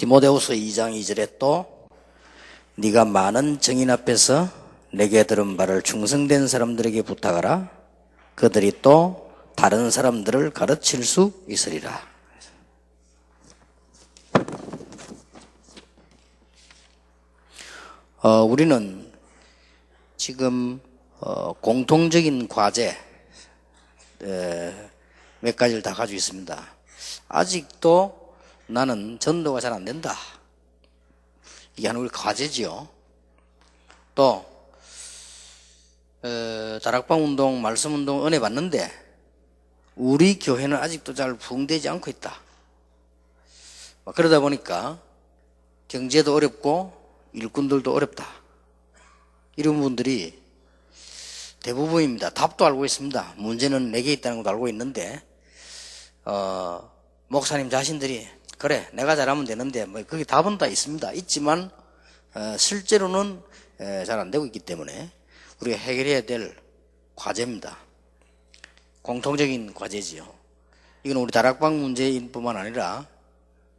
디모데후서 2장 2절에 또 네가 많은 증인 앞에서 내게 들은 바를 충성된 사람들에게 부탁하라. 그들이 또 다른 사람들을 가르칠 수 있으리라. 우리는 지금 공통적인 과제 몇 가지를 다 가지고 있습니다. 아직도 나는 전도가 잘 안 된다. 이게 하나의 과제지요. 또 다락방 운동, 말씀 운동 은혜 받는데 우리 교회는 아직도 잘 부흥되지 않고 있다. 그러다 보니까 경제도 어렵고 일꾼들도 어렵다. 이런 분들이 대부분입니다. 답도 알고 있습니다. 문제는 내게 있다는 것도 알고 있는데 목사님 자신들이 그래 내가 잘하면 되는데 뭐 거기 답은 다 있습니다. 있지만 실제로는 잘 안 되고 있기 때문에 우리가 해결해야 될 과제입니다. 공통적인 과제지요. 이건 우리 다락방 문제인 뿐만 아니라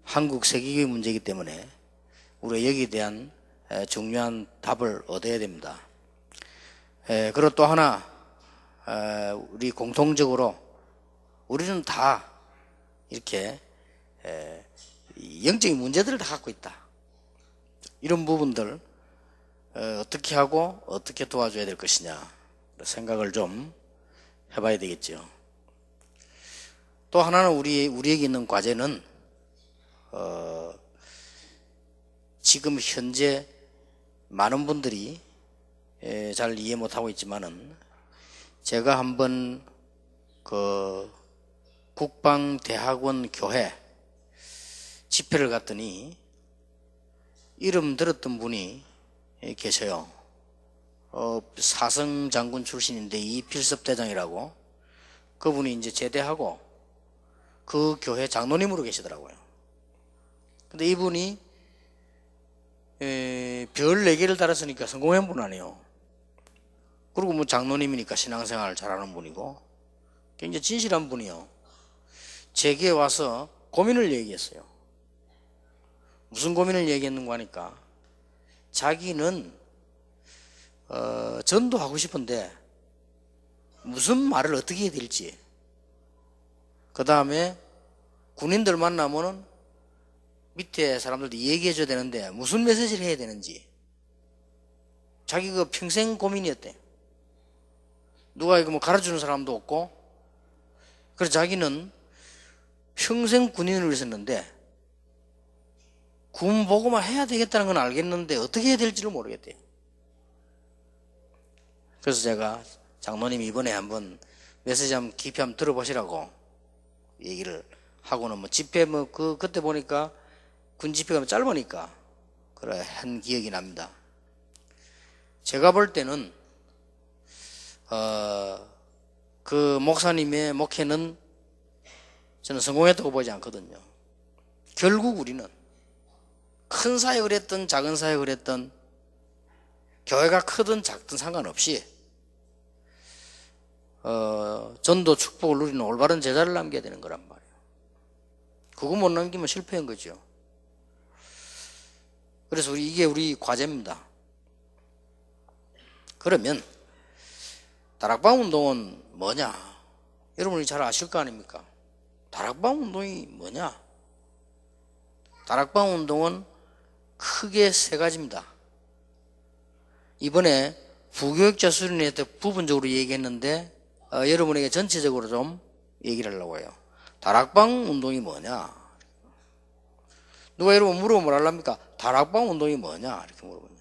한국 세계교회 문제이기 때문에 우리가 여기에 대한 중요한 답을 얻어야 됩니다. 그리고 또 하나 우리 공통적으로 우리는 다 이렇게 영적인 문제들을 다 갖고 있다. 이런 부분들 어떻게 하고 어떻게 도와줘야 될 것이냐 생각을 좀 해봐야 되겠죠. 또 하나는 우리에게 있는 과제는 지금 현재 많은 분들이 잘 이해 못하고 있지만은 제가 한번 그 국방대학원 교회 집회를 갔더니 이름 들었던 분이 계셔요. 사성 장군 출신인데 이필섭 대장이라고. 그분이 이제 제대하고 그 교회 장로님으로 계시더라고요. 근데 이분이 별 4개를 달았으니까 성공한 분 아니에요. 그리고 뭐 장로님이니까 신앙생활 잘하는 분이고 굉장히 진실한 분이요. 제게 와서 고민을 얘기했어요. 무슨 고민을 얘기했는가 하니까 자기는 전도하고 싶은데 무슨 말을 어떻게 해야 될지, 그 다음에 군인들 만나면은 밑에 사람들도 얘기해 줘야 되는데 무슨 메시지를 해야 되는지 자기 그 평생 고민이었대. 누가 이거 뭐 가르쳐주는 사람도 없고. 그래서 자기는 평생 군인을 있었는데 군 보고만 해야 되겠다는 건 알겠는데 어떻게 해야 될지를 모르겠대요. 그래서 제가 장로님 이번에 한번 메시지 한번 깊이 한번 들어보시라고 얘기를 하고는 뭐 집회 뭐 그때 보니까 군 집회가 짧으니까 그래 한 기억이 납니다. 제가 볼 때는 그 목사님의 목회는 저는 성공했다고 보지 않거든요. 결국 우리는 큰 사역을 했든 작은 사역을 했든 교회가 크든 작든 상관없이 전도 축복을 누리는 올바른 제자를 남겨야 되는 거란 말이에요. 그거 못 남기면 실패한 거죠. 그래서 이게 우리 과제입니다. 그러면 다락방 운동은 뭐냐? 여러분이 잘 아실 거 아닙니까? 다락방 운동이 뭐냐? 다락방 운동은 크게 3가지입니다. 이번에 부교육자 수련회 때 부분적으로 얘기했는데 여러분에게 전체적으로 좀 얘기를 하려고 해요. 다락방 운동이 뭐냐? 누가 여러분 물어보면 뭘 하랍니까? 다락방 운동이 뭐냐? 이렇게 물어보냐.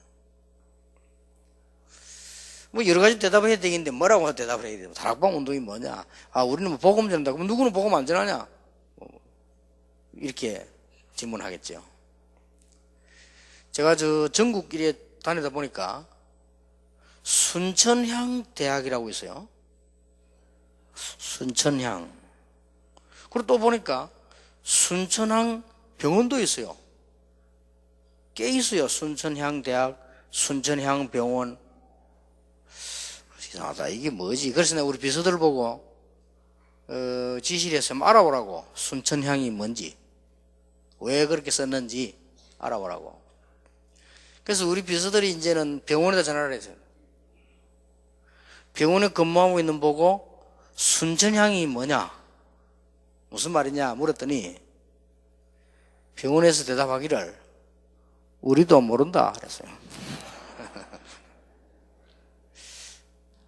뭐 여러 가지 대답을 해야 되겠는데 뭐라고 대답을 해야 돼요? 다락방 운동이 뭐냐? 우리는 뭐 복음 전한다. 그럼 누구는 복음 안 전하냐? 이렇게 질문하겠죠. 제가 전국 일에 다니다 보니까 순천향 대학이라고 있어요. 순천향. 그리고 또 보니까 순천향 병원도 있어요. 꽤 있어요. 순천향 대학, 순천향 병원. 이상하다. 이게 뭐지? 그래서 내가 우리 비서들 보고 지시를 해서 알아보라고. 순천향이 뭔지, 왜 그렇게 썼는지 알아보라고. 그래서 우리 비서들이 이제는 병원에다 전화를 했어요. 병원에 근무하고 있는 보고 순천향이 뭐냐, 무슨 말이냐 물었더니 병원에서 대답하기를 우리도 모른다 그랬어요.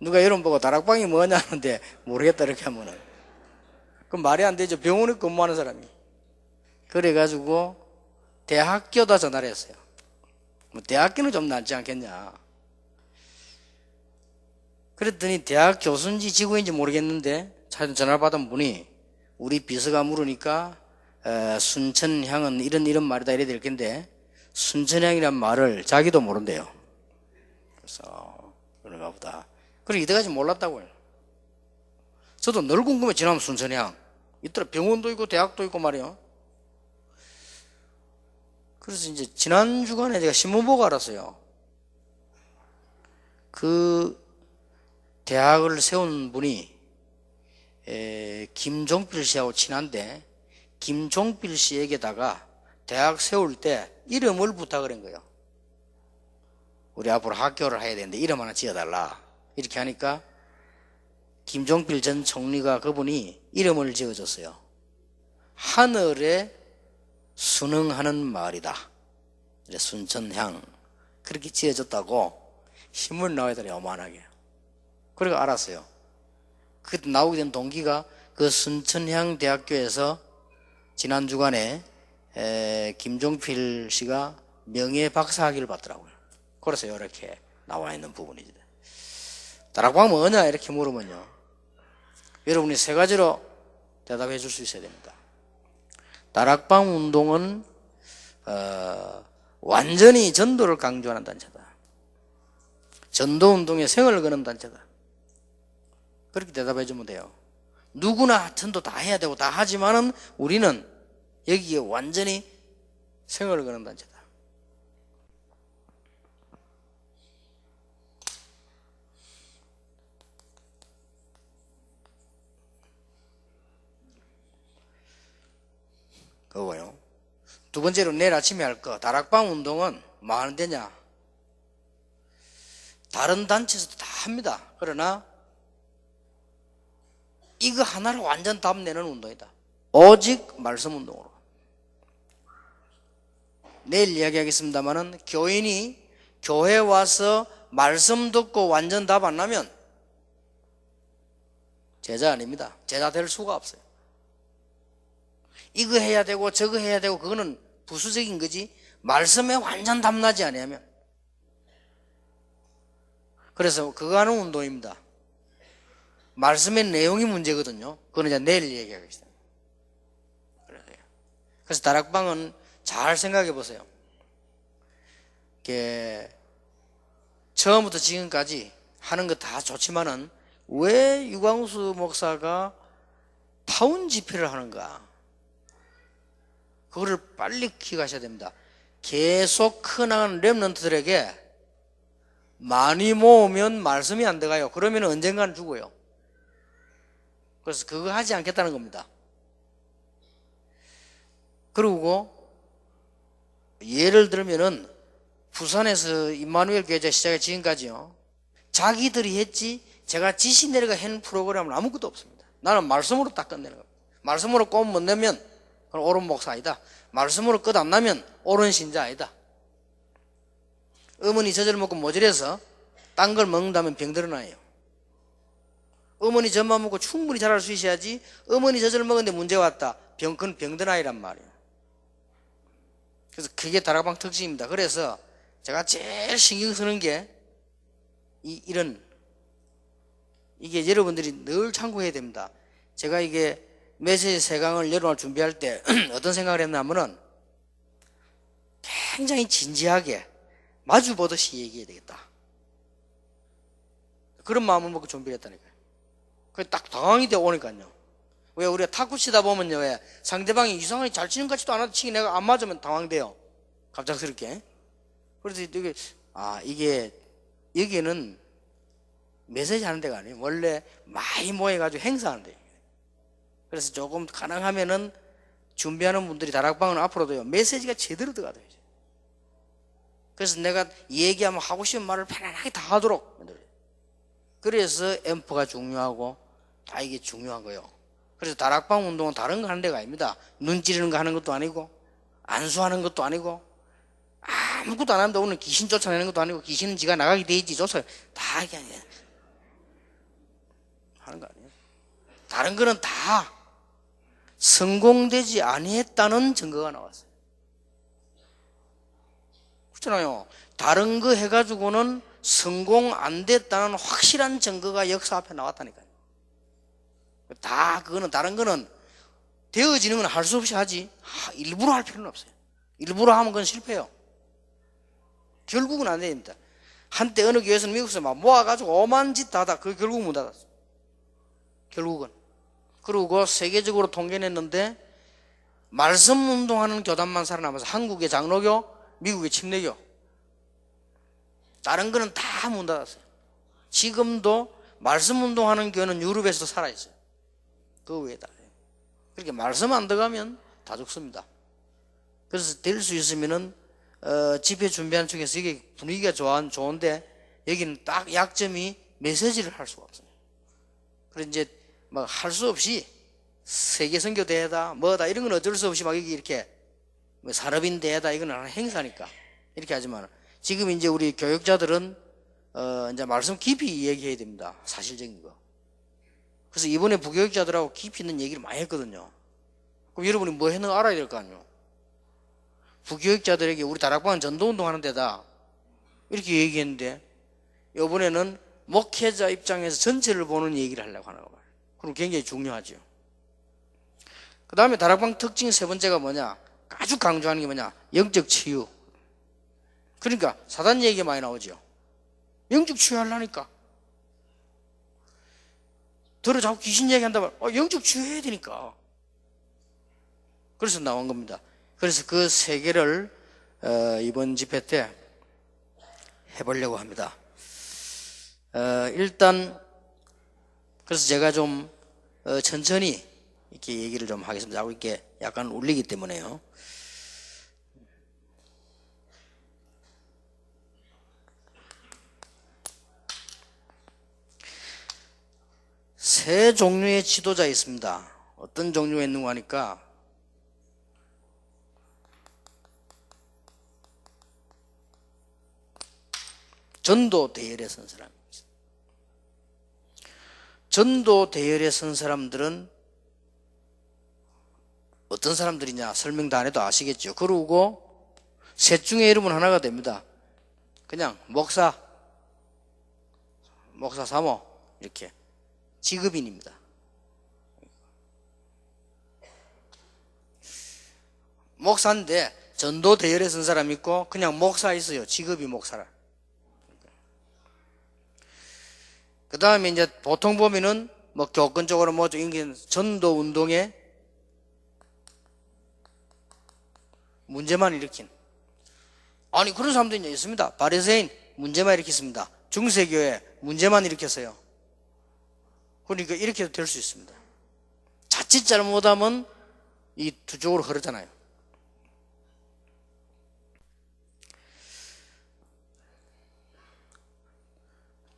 누가 이름 보고 다락방이 뭐냐 하는데 모르겠다 이렇게 하면은 그럼 말이 안 되죠. 병원에 근무하는 사람이. 그래가지고 대학교다 전화를 했어요. 뭐 대학교는 좀 낫지 않겠냐. 그랬더니 대학 교수인지 직원인지 모르겠는데 전화를 받은 분이 우리 비서가 물으니까 순천향은 이런 말이다 이래야 될 텐데 순천향이란 말을 자기도 모른대요. 그래서 그런가 보다. 그래 이때까지 몰랐다고요. 저도 늘 궁금해. 지나면 순천향 있더라. 병원도 있고 대학도 있고 말이요. 그래서 이제 지난 주간에 제가 신문 보고 알았어요. 그 대학을 세운 분이 김종필 씨하고 친한데 김종필 씨에게다가 대학 세울 때 이름을 부탁을 한 거예요. 우리 앞으로 학교를 해야 되는데 이름 하나 지어달라. 이렇게 하니까 김종필 전 총리가 그분이 이름을 지어줬어요. 하늘에 순응하는 마을이다. 순천향. 그렇게 지어졌다고 신문 나오더니 어마어마하게. 그리고 알았어요. 그때 나오게 된 동기가 그 순천향 대학교에서 지난 주간에 김종필 씨가 명예 박사학위를 받더라고요. 그래서 이렇게 나와 있는 부분이죠. 다락방 뭐냐 이렇게 물으면요, 여러분이 세 가지로 대답해 줄 수 있어야 됩니다. 다락방 운동은 완전히 전도를 강조하는 단체다. 전도 운동에 생을 거는 단체다. 그렇게 대답해 주면 돼요. 누구나 전도 다 해야 되고 다 하지만은 우리는 여기에 완전히 생을 거는 단체다. 그거요. 두 번째로 내일 아침에 할 거, 다락방 운동은 뭐 하는 데냐? 다른 단체에서도 다 합니다. 그러나 이거 하나를 완전 답 내는 운동이다. 오직 말씀 운동으로. 내일 이야기하겠습니다만은 교인이 교회 와서 말씀 듣고 완전 답 안 나면 제자 아닙니다. 제자 될 수가 없어요. 이거 해야 되고 저거 해야 되고 그거는 부수적인 거지 말씀에 완전 답나지 아니하면. 그래서 그거 하는 운동입니다. 말씀의 내용이 문제거든요. 그건 이제 내일 얘기하겠습니다. 그래서 다락방은 잘 생각해 보세요. 처음부터 지금까지 하는 거 다 좋지만은 왜 유광수 목사가 타운 집회를 하는가? 그거를 빨리 기억하셔야 됩니다. 계속 커나가는 렘넌트들에게 많이 모으면 말씀이 안 들어가요. 그러면 언젠가는 죽어요. 그래서 그거 하지 않겠다는 겁니다. 그리고 예를 들면은 부산에서 임마누엘 교회자 시작해 지금까지요, 자기들이 했지 제가 지시 내려가 한 프로그램은 아무것도 없습니다. 나는 말씀으로 딱 끝내는 겁니다. 말씀으로 꼽 못 내면 그건 옳은 목사 아니다. 말씀으로 끝 안 나면 옳은 신자 아니다. 어머니 젖을 먹고 모질해서 딴 걸 먹는다면 병들어 나요. 어머니 젖만 먹고 충분히 잘할 수 있어야지 어머니 젖을 먹었는데 문제 왔다. 그건 병든 아이란 말이에요. 그래서 그게 다락방 특징입니다. 그래서 제가 제일 신경 쓰는 게 이게 여러분들이 늘 참고해야 됩니다. 제가 이게 메시지 3강을 여러분 준비할 때 어떤 생각을 했냐면은 굉장히 진지하게 마주보듯이 얘기해야 되겠다. 그런 마음을 먹고 준비를 했다니까요. 그게 딱 당황이 되어 오니까요. 왜 우리가 탁구 치다 보면요, 왜 상대방이 이상하게 잘 치는 것 같지도 않아도 치기 내가 안 맞으면 당황돼요. 갑작스럽게. 그래서 이게 여기는 메시지 하는 데가 아니에요. 원래 많이 모여가지고 행사하는 데예요. 그래서 조금 가능하면은 준비하는 분들이 다락방은 앞으로도요, 메시지가 제대로 들어가야 돼요. 그래서 내가 얘기하면 하고 싶은 말을 편안하게 다 하도록 만들어요. 그래서 앰프가 중요하고 다 이게 중요한 거예요. 그래서 다락방 운동은 다른 거 하는 데가 아닙니다. 눈 찌르는 거 하는 것도 아니고 안수하는 것도 아니고 아무것도 안 합니다. 오늘 귀신 쫓아내는 것도 아니고 귀신은 지가 나가게 돼 있지 쫓아요. 다 이게 아니에요. 하는 거 아니에요. 다른 거는 다 성공되지 아니했다는 증거가 나왔어요. 그렇잖아요. 다른 거 해가지고는 성공 안 됐다는 확실한 증거가 역사 앞에 나왔다니까요. 다 그거는 다른 거는 되어지는 건 할 수 없이 하지 일부러 할 필요는 없어요. 일부러 하면 그건 실패해요. 결국은 안 됩니다. 한때 어느 교회에서는 미국에서 막 모아가지고 오만 짓 다 하다 그 결국 못 닫았어. 결국은. 그리고 세계적으로 통계냈는데 말씀 운동하는 교단만 살아남아서 한국의 장로교, 미국의 침례교 다른 거는 다 문 닫았어요. 지금도 말씀 운동하는 교회는 유럽에서도 살아있어요. 그 외에다. 그렇게 말씀 안 들어가면 다 죽습니다. 그래서 될 수 있으면은 집회 준비하는 중에서 이게 분위기가 좋은데 여기는 딱 약점이 메시지를 할 수가 없어요. 그래서 이제 막 할 수 없이 세계 선교 대회다 뭐다 이런 건 어쩔 수 없이 막 이렇게 뭐 산업인 대회다 이건 하나 행사니까 이렇게 하지만 지금 이제 우리 교육자들은 이제 말씀 깊이 얘기해야 됩니다. 사실적인 거. 그래서 이번에 부교육자들하고 깊이 있는 얘기를 많이 했거든요. 그럼 여러분이 뭐 했는가 알아야 될 거 아니에요. 부교육자들에게 우리 다락방은 전도운동 하는 데다 이렇게 얘기했는데 이번에는 목회자 입장에서 전체를 보는 얘기를 하려고 하는 거예요. 그럼 굉장히 중요하죠. 그 다음에 다락방 특징 세 번째가 뭐냐, 아주 강조하는 게 뭐냐, 영적 치유. 그러니까 사단 얘기가 많이 나오죠. 영적 치유하려니까 들어 자꾸 귀신 얘기한다면 영적 치유해야 되니까. 그래서 나온 겁니다. 그래서 그 세 개를 이번 집회 때 해보려고 합니다. 일단 그래서 제가 좀 천천히 이렇게 얘기를 좀 하겠습니다. 하고 이렇게 약간 울리기 때문에요. 세 종류의 지도자 있습니다. 어떤 종류가 있는가 하니까 전도 대열에 선 사람입니다. 전도 대열에 선 사람들은 어떤 사람들이냐 설명 다 안 해도 아시겠죠. 그러고 셋 중에 이름은 하나가 됩니다. 그냥 목사 사모 이렇게 직업인입니다. 목사인데 전도 대열에 선 사람이 있고 그냥 목사 있어요. 직업이 목사라. 그 다음에 이제 보통 보면은 뭐 교권적으로 뭐 전도 운동에 문제만 일으킨 아니 그런 사람도 이제 있습니다. 바리새인 문제만 일으켰습니다. 중세교회 문제만 일으켰어요. 그러니까 이렇게도 될 수 있습니다. 자칫 잘못하면 이 두 쪽으로 흐르잖아요.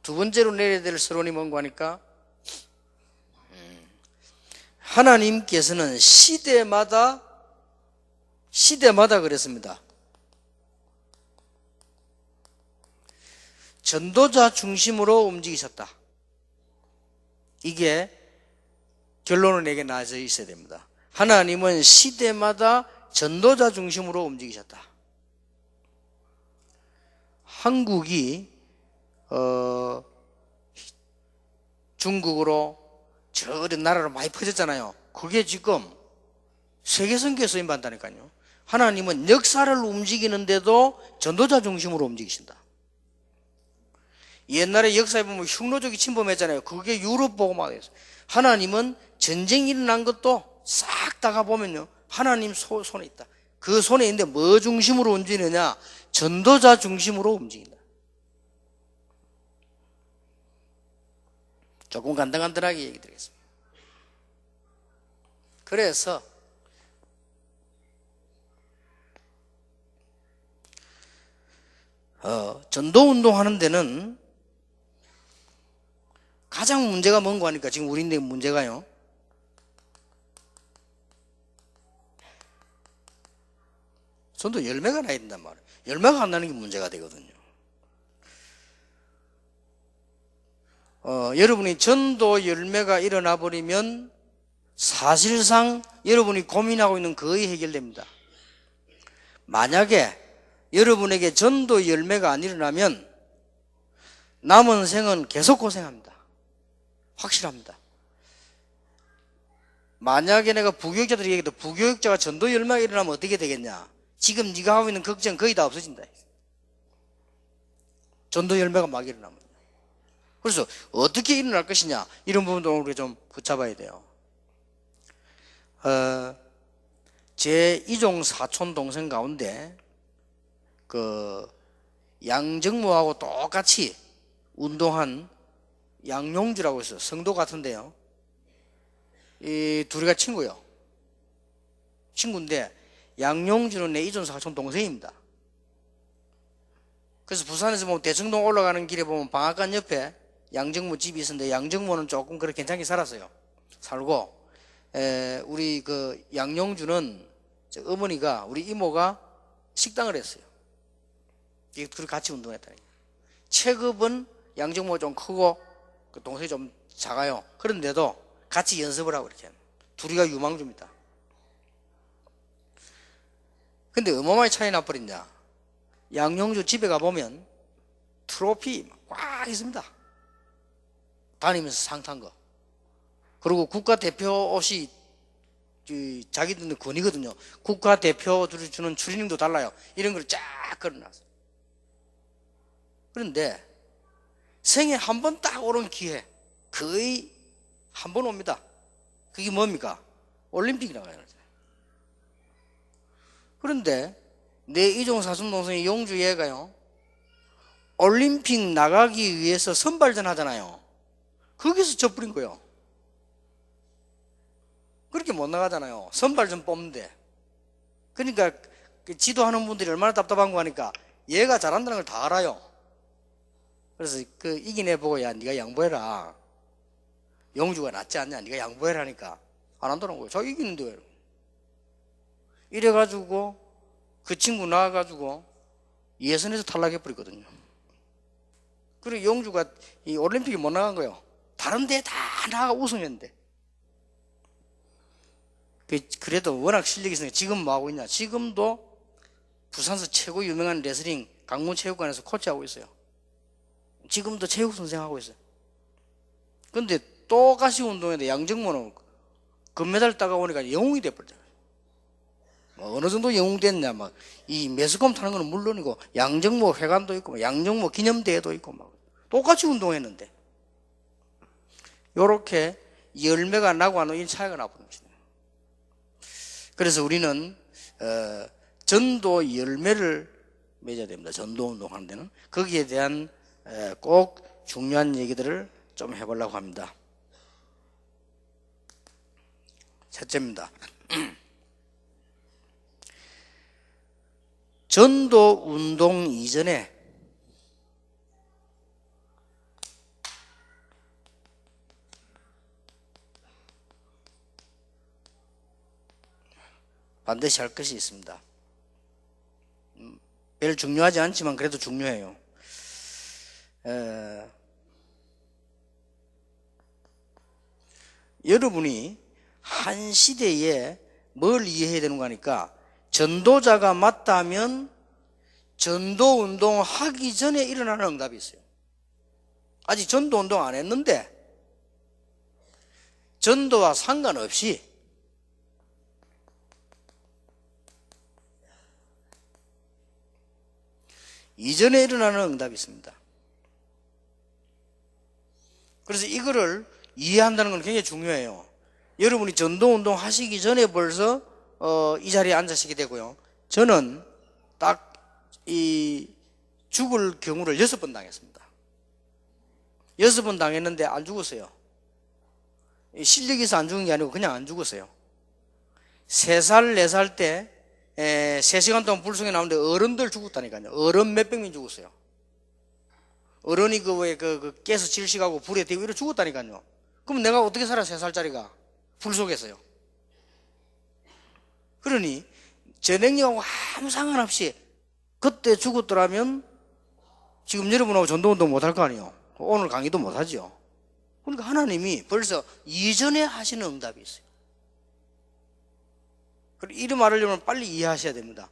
두 번째로 내려야 될 서론이 뭔가 하니까 하나님께서는 시대마다 그랬습니다. 전도자 중심으로 움직이셨다. 이게 결론은 내게 나져 있어야 됩니다. 하나님은 시대마다 전도자 중심으로 움직이셨다. 한국이 중국으로 저런 나라로 많이 퍼졌잖아요. 그게 지금 세계선교에 쓰임받는다니까요. 하나님은 역사를 움직이는데도 전도자 중심으로 움직이신다. 옛날에 역사에 보면 흉노족이 침범했잖아요. 그게 유럽 보고만 했어요. 하나님은 전쟁이 일어난 것도 싹 다 가보면요 하나님 손에 있다. 그 손에 있는데 뭐 중심으로 움직이느냐, 전도자 중심으로 움직인다. 조금 간단하게 얘기 드리겠습니다. 그래서 전도 운동하는 데는 가장 문제가 뭔가 하니까 지금 우리인데 문제가요. 전도 열매가 나야 된단 말이에요. 열매가 안 나는 게 문제가 되거든요. 여러분이 전도 열매가 일어나 버리면 사실상 여러분이 고민하고 있는 거의 해결됩니다. 만약에 여러분에게 전도 열매가 안 일어나면 남은 생은 계속 고생합니다. 확실합니다. 만약에 내가 부교육자들이 얘기해도 부교육자가 전도 열매가 일어나면 어떻게 되겠냐? 지금 네가 하고 있는 걱정 거의 다 없어진다. 전도 열매가 막 일어나면. 그래서 어떻게 일어날 것이냐, 이런 부분도 우리가 좀 붙잡아야 돼요. 제 이종 사촌 동생 가운데 양정모하고 똑같이 운동한 양용주라고 있어요. 성도 같은데요. 이 둘이가 친구인데 양용주는 내 이종 사촌 동생입니다. 그래서 부산에서 보면 대청동 올라가는 길에 보면 방앗간 옆에 양정모 집이 있었는데, 양정모는 조금 그렇게 괜찮게 살았어요. 살고, 우리 양용주는 어머니가, 우리 이모가 식당을 했어요. 둘이 같이 운동했다니까. 체급은 양정모가 좀 크고 그 동생이 좀 작아요. 그런데도 같이 연습을 하고 이렇게. 둘이가 유망주입니다. 근데 어마어마하게 차이 나버린다. 양용주 집에 가보면 트로피 꽉 있습니다. 다니면서 상 탄 거. 그리고 국가대표 옷이 자기들 권이거든요. 국가대표들이 주는 추리닝도 달라요. 이런 걸 쫙 걸어놨어요. 그런데 생에 한 번 딱 오는 기회, 거의 한 번 옵니다. 그게 뭡니까? 올림픽이 나가요. 그런데 내 이종 사촌 동생이 용주 얘가요, 올림픽 나가기 위해서 선발전 하잖아요. 거기서 져버린 거예요. 그렇게 못 나가잖아요. 선발전 뽑는데. 그러니까 지도하는 분들이 얼마나 답답한 거 하니까 얘가 잘한다는 걸 다 알아요. 그래서 이긴 애 보고, 야, 네가 양보해라. 용주가 낫지 않냐, 네가 양보해라 하니까 안 한다는 거예요. 저 이기는데 왜. 이래가지고 그 친구 나와가지고 예선에서 탈락해버렸거든요. 그리고 용주가 이 올림픽에 못 나간 거예요. 다른 데 다 나가 우승했는데. 그래도 워낙 실력이 있으니까 지금 뭐 하고 있냐? 지금도 부산에서 최고 유명한 레슬링 강문체육관에서 코치하고 있어요. 지금도 체육 선생하고 있어요. 근데 똑같이 운동했는데 양정모는 금메달 따가오니까 영웅이 돼버렸잖아요. 어느 정도 영웅 됐냐, 이 매스컴 타는 건 물론이고, 양정모 회관도 있고, 양정모 기념대회도 있고, 똑같이 운동했는데. 요렇게 열매가 나고 안 오는 차이가 나버린 거죠. 그래서 우리는, 전도 열매를 맺어야 됩니다. 전도 운동하는 데는. 거기에 대한 꼭 중요한 얘기들을 좀 해보려고 합니다. 첫째입니다. 전도 운동 이전에 반드시 할 것이 있습니다. 별 중요하지 않지만 그래도 중요해요. 여러분이 한 시대에 뭘 이해해야 되는 거니까, 전도자가 맞다면 전도 운동 하기 전에 일어나는 응답이 있어요. 아직 전도 운동 안 했는데 전도와 상관없이 이전에 일어나는 응답이 있습니다. 그래서 이거를 이해한다는 건 굉장히 중요해요. 여러분이 전도 운동 하시기 전에 벌써 이 자리에 앉으시게 되고요. 저는 딱 죽을 경우를 6번 당했습니다. 6번 당했는데 안 죽었어요. 실력이 있어 안 죽은 게 아니고 그냥 안 죽었어요. 3살, 4살 때 3시간 동안 불송에 나오는데 어른들 죽었다니까요. 어른 몇백 명 죽었어요. 어른이 깨서 질식하고 불에 대고 이러 죽었다니까요. 그럼 내가 어떻게 살아, 3살짜리가? 불 속에서요. 그러니, 전행력하고 아무 상관없이 그때 죽었더라면 지금 여러분하고 전도운동 못할 거 아니에요. 오늘 강의도 못하죠. 그러니까 하나님이 벌써 이전에 하시는 응답이 있어요. 그리고 이 말하려면 빨리 이해하셔야 됩니다.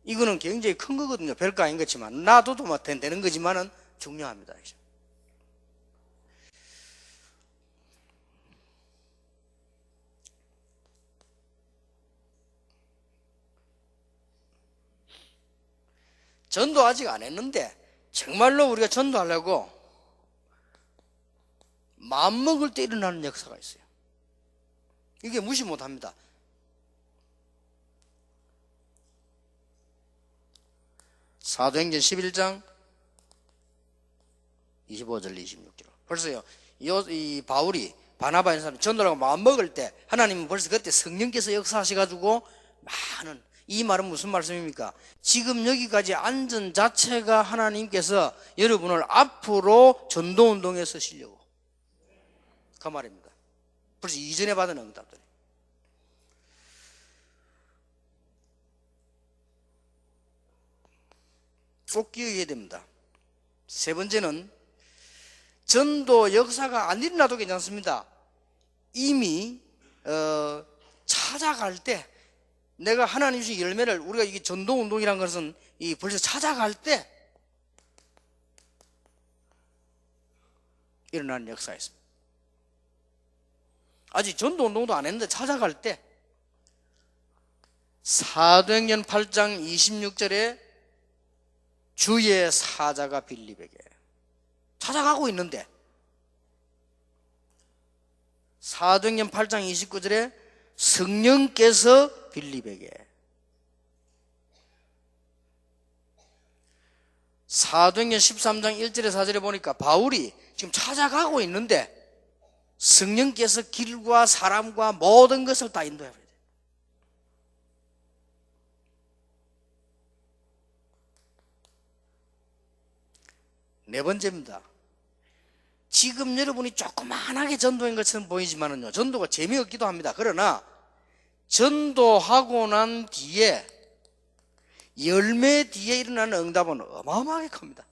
이거는 굉장히 큰 거거든요. 별거 아닌 것지만 놔둬도 되는 거지만은 중요합니다. 전도 아직 안 했는데 정말로 우리가 전도하려고 마음먹을 때 일어나는 역사가 있어요. 이게 무시 못합니다. 사도행전 11장 25절 26절. 벌써요, 이 바울이 바나바 이런 사람 전도라고 마음먹을 때 하나님은 벌써 그때 성령께서 역사하셔가지고 많은, 이 말은 무슨 말씀입니까? 지금 여기까지 앉은 자체가 하나님께서 여러분을 앞으로 전도운동에 쓰시려고 그 말입니다. 벌써 이전에 받은 응답들. 꼭 기억해야 됩니다. 세 번째는 전도 역사가 안 일어나도 괜찮습니다. 이미 찾아갈 때 내가 하나님 주신 열매를, 우리가 이게 전도운동이라는 것은 벌써 찾아갈 때 일어나는 역사가 있습니다. 아직 전도운동도 안 했는데 찾아갈 때, 사도행전 8장 26절에 주의 사자가 빌립에게, 찾아가고 있는데, 사도행전 8장 29절에 성령께서 빌립에게, 사도행전 13장 1절에 4절에 보니까 바울이 지금 찾아가고 있는데 성령께서 길과 사람과 모든 것을 다 인도해야 돼요. 네 번째입니다. 지금 여러분이 조그만하게 전도인 것처럼 보이지만은요, 전도가 재미없기도 합니다. 그러나 전도하고 난 뒤에, 열매 뒤에 일어나는 응답은 어마어마하게 큽니다.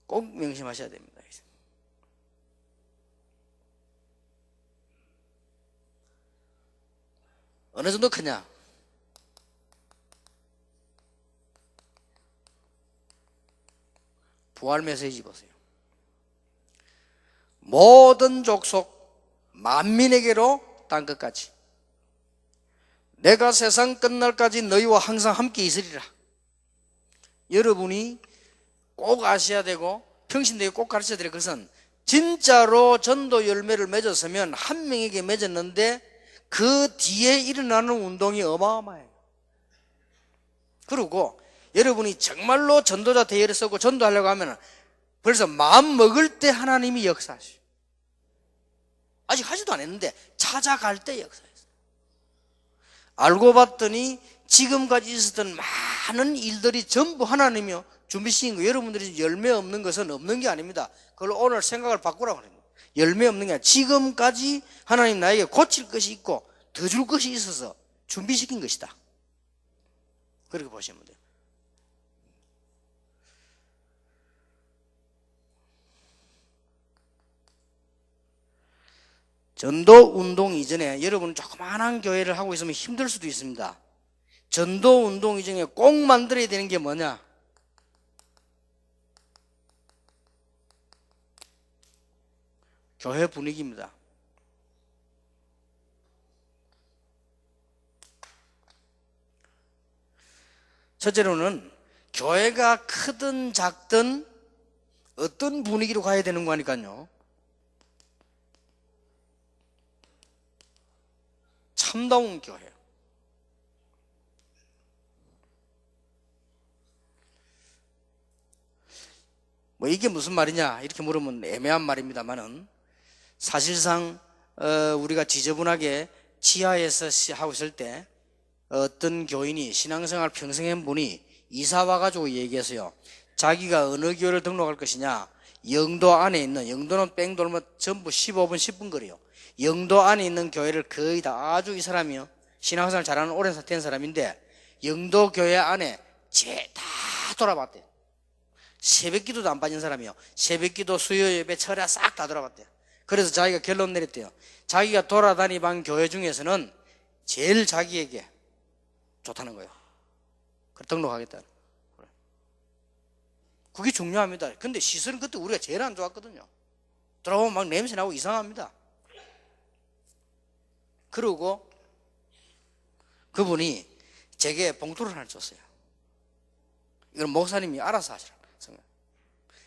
꼭 명심하셔야 됩니다. 어느 정도 크냐? 부활 메시지 보세요. 모든 족속 만민에게로 땅끝까지 내가 세상 끝날까지 너희와 항상 함께 있으리라. 여러분이 꼭 아셔야 되고 평신도에 꼭 가르쳐야 될 것은, 진짜로 전도 열매를 맺었으면 한 명에게 맺었는데 그 뒤에 일어나는 운동이 어마어마해요. 그리고 여러분이 정말로 전도자 대회를 쓰고 전도하려고 하면 벌써 마음 먹을 때 하나님이 역사하셔요. 아직 하지도 않았는데 찾아갈 때 역사했어요. 알고 봤더니 지금까지 있었던 많은 일들이 전부 하나님이 준비시킨 거. 여러분들이 열매 없는 것은 없는 게 아닙니다. 그걸 오늘 생각을 바꾸라고 하는 거예요. 열매 없는 게 아니라 지금까지 하나님 나에게 고칠 것이 있고 더 줄 것이 있어서 준비시킨 것이다. 그렇게 보시면 돼요. 전도운동 이전에 여러분 조그마한 교회를 하고 있으면 힘들 수도 있습니다. 전도운동 이전에 꼭 만들어야 되는 게 뭐냐? 교회 분위기입니다. 첫째로는 교회가 크든 작든 어떤 분위기로 가야 되는 거니까요. 참다운 교회. 뭐 이게 무슨 말이냐 이렇게 물으면 애매한 말입니다만은, 사실상 우리가 지저분하게 지하에서 하고 있을 때 어떤 교인이 신앙생활 평생 한 분이 이사 와가지고 얘기해서요. 자기가 어느 교회를 등록할 것이냐. 영도 안에 있는, 영도는 뺑 돌면 전부 15분, 10분 거리요. 영도 안에 있는 교회를 거의 다 아주 이 사람이요. 신앙생활 잘하는 오랜 된 사람인데 영도 교회 안에 다 돌아봤대요. 새벽기도도 안 빠진 사람이요. 새벽기도, 수요 예배, 철야 싹 다 돌아봤대요. 그래서 자기가 결론 내렸대요. 자기가 돌아다니던 교회 중에서는 제일 자기에게 좋다는 거예요. 그래, 등록하겠다. 그게 중요합니다. 근데 시설은 그때 우리가 제일 안 좋았거든요. 들어오면 막 냄새 나고 이상합니다. 그러고 그분이 제게 봉투를 하나 줬어요. 이건 목사님이 알아서 하시라.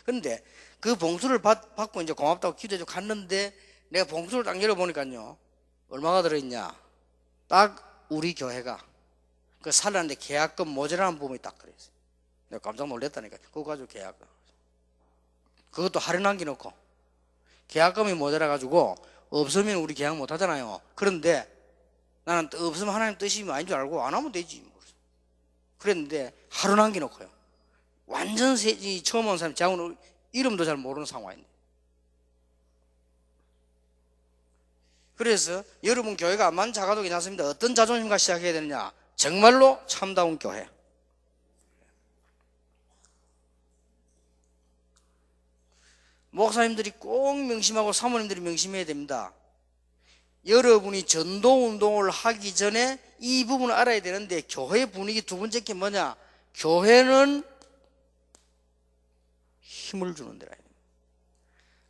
그런데 그 봉투를 받고 이제 고맙다고 기도해주고 갔는데 내가 봉투를 딱 열어보니까요. 얼마가 들어있냐. 딱 우리 교회가 그 살았는데 계약금 모자라는 부분이 딱 그랬어요. 내가 깜짝 놀랐다니까. 그거 가지고 계약금. 그것도 할인 남겨놓고. 계약금이 모자라가지고 없으면 우리 계약 못 하잖아요. 그런데 나는 없으면 하나님 뜻이 아닌 줄 알고 안 하면 되지. 그랬는데 하루 남겨놓고요. 완전 처음 온 사람, 자고는 이름도 잘 모르는 상황인데. 그래서 여러분 교회가 암만 작아도 괜찮습니다. 어떤 자존심과 시작해야 되느냐. 정말로 참다운 교회. 목사님들이 꼭 명심하고 사모님들이 명심해야 됩니다. 여러분이 전도운동을 하기 전에 이 부분을 알아야 되는데 교회 분위기 두 번째 게 뭐냐. 교회는 힘을 주는 데라.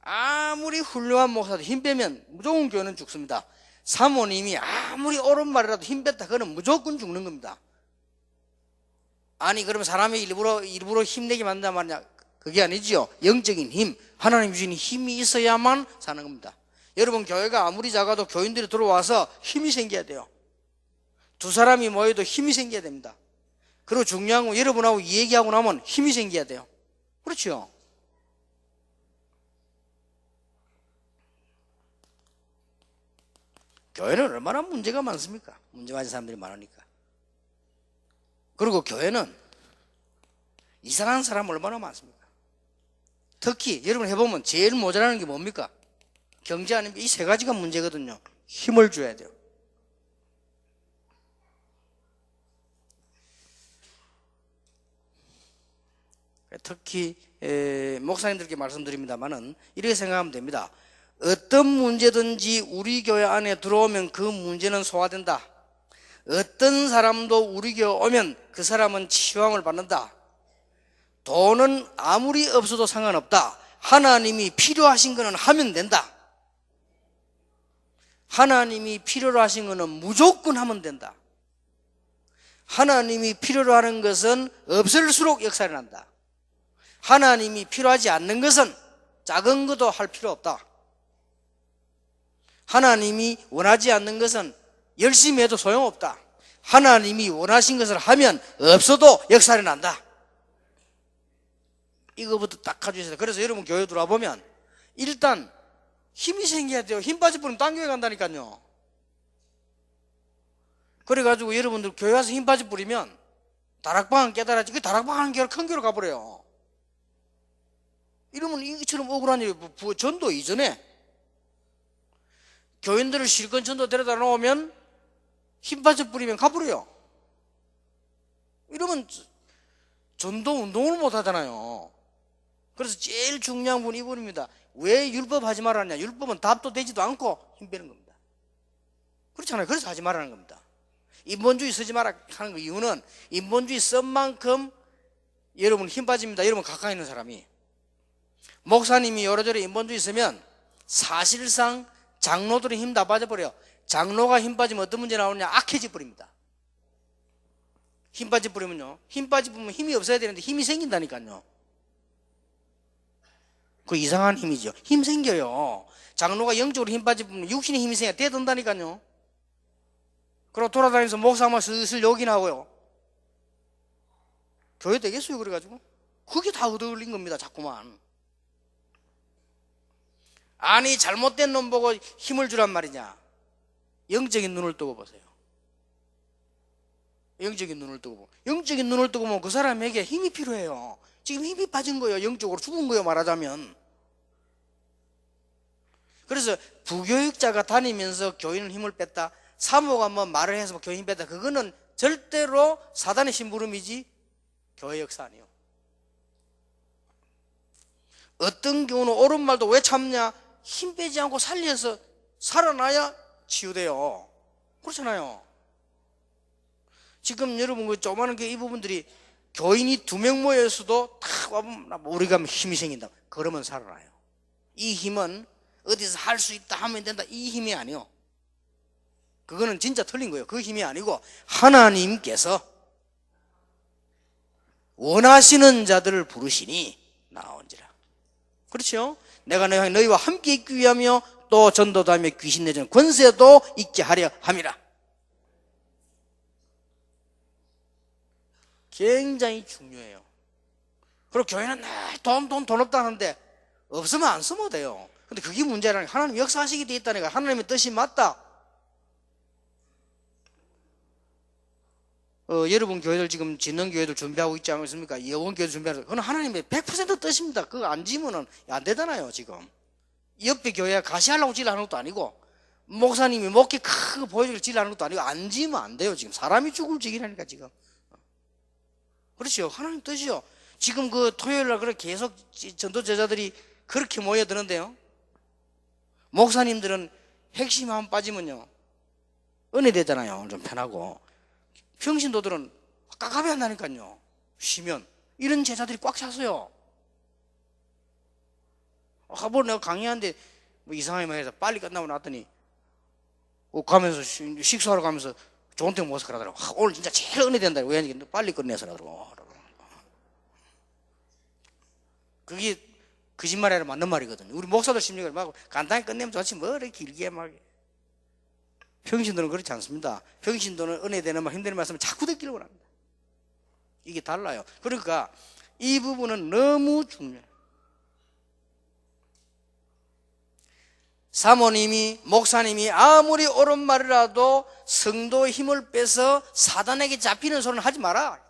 아무리 훌륭한 목사도 힘 빼면 무조건 교회는 죽습니다. 사모님이 아무리 옳은 말이라도 힘 뺐다 그러면 무조건 죽는 겁니다. 아니 그러면 사람이 일부러 힘내게 만든단 말이냐. 그게 아니지요. 영적인 힘, 하나님 주신 힘이 있어야만 사는 겁니다. 여러분 교회가 아무리 작아도 교인들이 들어와서 힘이 생겨야 돼요. 두 사람이 모여도 힘이 생겨야 됩니다. 그리고 중요한 건 여러분하고 얘기하고 나면 힘이 생겨야 돼요. 그렇죠? 교회는 얼마나 문제가 많습니까? 문제 가진 사람들이 많으니까. 그리고 교회는 이상한 사람 얼마나 많습니까? 특히 여러분 해보면 제일 모자라는 게 뭡니까? 경제 아닙니까? 이 세 가지가 문제거든요. 힘을 줘야 돼요. 특히 목사님들께 말씀드립니다만은 이렇게 생각하면 됩니다. 어떤 문제든지 우리 교회 안에 들어오면 그 문제는 소화된다. 어떤 사람도 우리 교회 오면 그 사람은 치유함을 받는다. 돈은 아무리 없어도 상관없다. 하나님이 필요하신 거는 하면 된다. 하나님이 필요로 하신 거는 무조건 하면 된다. 하나님이 필요로 하는 것은 없을수록 역사를 난다. 하나님이 필요하지 않는 것은 작은 것도 할 필요 없다. 하나님이 원하지 않는 것은 열심히 해도 소용없다. 하나님이 원하신 것을 하면 없어도 역사를 난다. 이거부터 딱 가지고 있어요. 그래서 여러분 교회 들어와 보면 일단 힘이 생겨야 돼요. 힘 빠질 분은 딴 교회 간다니까요. 그래가지고 여러분들 교회 와서 힘 빠질 뿌리면 다락방은 깨달았지. 그 다락방 하는 교회를 큰 교회로 가버려요. 이러면 이처럼 억울한 일이 전도 이전에 교인들을 실컷 전도 데려다 놓으면 힘 빠져 뿌리면 가버려요. 이러면 전도 운동을 못 하잖아요. 그래서 제일 중요한 분이 이분입니다. 왜 율법 하지 말았냐? 율법은 답도 되지도 않고 힘 빼는 겁니다. 그렇잖아요. 그래서 하지 말라는 겁니다. 인본주의 쓰지 마라 하는 그 이유는 인본주의 쓴 만큼 여러분 힘 빠집니다. 여러분 가까이 있는 사람이. 목사님이 여러저러 인본주의 쓰면 사실상 장로들의 힘 다 빠져버려요. 장로가 힘 빠지면 어떤 문제 나오느냐? 악해져 버립니다. 힘 빠져 버리면요. 힘 빠져 버리면 힘이 없어야 되는데 힘이 생긴다니까요. 그 이상한 힘이죠. 힘 생겨요. 장로가 영적으로 힘 빠져 버리면 육신의 힘이 생겨 대든다니까요. 그리고 돌아다니면서 목사만 슬슬 욕이나 하고요. 교회 되겠어요 그래가지고. 그게 다 얻어올린 겁니다. 자꾸만. 아니 잘못된 놈 보고 힘을 주란 말이냐. 영적인 눈을 뜨고 보세요. 영적인 눈을 뜨고 보고. 영적인 눈을 뜨고 보면 그 사람에게 힘이 필요해요. 지금 힘이 빠진 거예요. 영적으로 죽은 거예요, 말하자면. 그래서 부교육자가 다니면서 교인은 힘을 뺐다, 사모가 뭐 말을 해서 교인 힘 뺐다, 그거는 절대로 사단의 심부름이지 교회 역사 아니에요. 어떤 경우는 옳은 말도 왜 참냐? 힘 빼지 않고 살려서 살아나야 치유돼요. 그렇잖아요. 지금 여러분 그 조그마한 이 부분들이 교인이 2명 모여서도 탁 와보면 우리가 힘이 생긴다. 그러면 살아나요. 이 힘은 어디서 할 수 있다 하면 된다, 이 힘이 아니요. 그거는 진짜 틀린 거예요. 그 힘이 아니고 하나님께서 원하시는 자들을 부르시니 나온지라. 그렇죠? 내가 너희와 함께 있기 위하며 또 전도도 하며 귀신 내주는 권세도 있게 하려 함이라. 굉장히 중요해요. 그리고 교회는 돈 없다 하는데 없으면 안 쓰면 돼요. 근데 그게 문제라는 거예요. 하나님 역사하시게 돼 있다니까. 하나님의 뜻이 맞다. 여러분 교회들 지금 짓는 교회들 준비하고 있지 않습니까? 여원 교회 준비하고. 그건 하나님의 100% 뜻입니다. 그거 안 지면은 안 되잖아요, 지금. 옆에 교회가 가시하려고 지으려는 것도 아니고, 목사님이 목회 크게 보여주길 지으려는 것도 아니고, 안 지으면 안 돼요, 지금. 사람이 죽을 지기라니까, 지금. 그렇죠. 하나님 뜻이요. 지금 그 토요일 날 그렇게 계속 전도 제자들이 그렇게 모여드는데요. 목사님들은 핵심 한번 빠지면요, 은혜 되잖아요. 좀 편하고. 평신도들은 깝깝해 한다니까요. 쉬면. 이런 제자들이 꽉 찼어요. 한번 내가 강의하는데 뭐 이상하게 말해서 빨리 끝나고 나왔더니 가면서 식사하러 가면서 좋은 데 모여서 그러더라고. 오늘 진짜 제일 은혜 된다. 왜 빨리 끝내서 그러더라고. 그게 거짓말이 아니라 맞는 말이거든요. 우리 목사들 심리가 막 간단히 끝내면 좋지 뭐 이렇게 길게 막. 평신도는 그렇지 않습니다. 평신도는 은혜 되는 말, 힘드는 말씀을 자꾸 듣기를 원합니다. 이게 달라요. 그러니까 이 부분은 너무 중요해요. 사모님이, 목사님이 아무리 옳은 말이라도 성도의 힘을 빼서 사단에게 잡히는 소리는 하지 마라.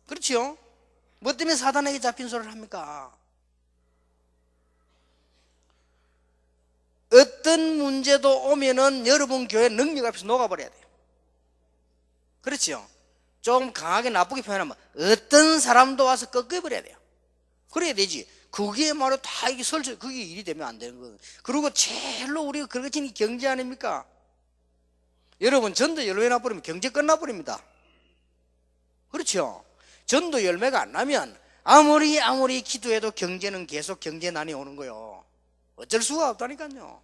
그렇죠? 뭐 때문에 사단에게 잡힌 소리를 합니까? 어떤 문제도 오면은 여러분 교회 능력 앞에서 녹아버려야 돼요. 그렇죠? 좀 강하게 나쁘게 표현하면 어떤 사람도 와서 꺾어버려야 돼요. 그래야 되지. 그게 바로 다 이게 그게 일이 되면 안 되는 거예요. 그리고 제일로 우리가 그렇게 경제 아닙니까? 여러분 전도 열매 나버리면 경제 끝나버립니다. 그렇죠? 전도 열매가 안 나면 아무리 기도해도 경제는 계속 경제난이 오는 거예요. 어쩔 수가 없다니까요.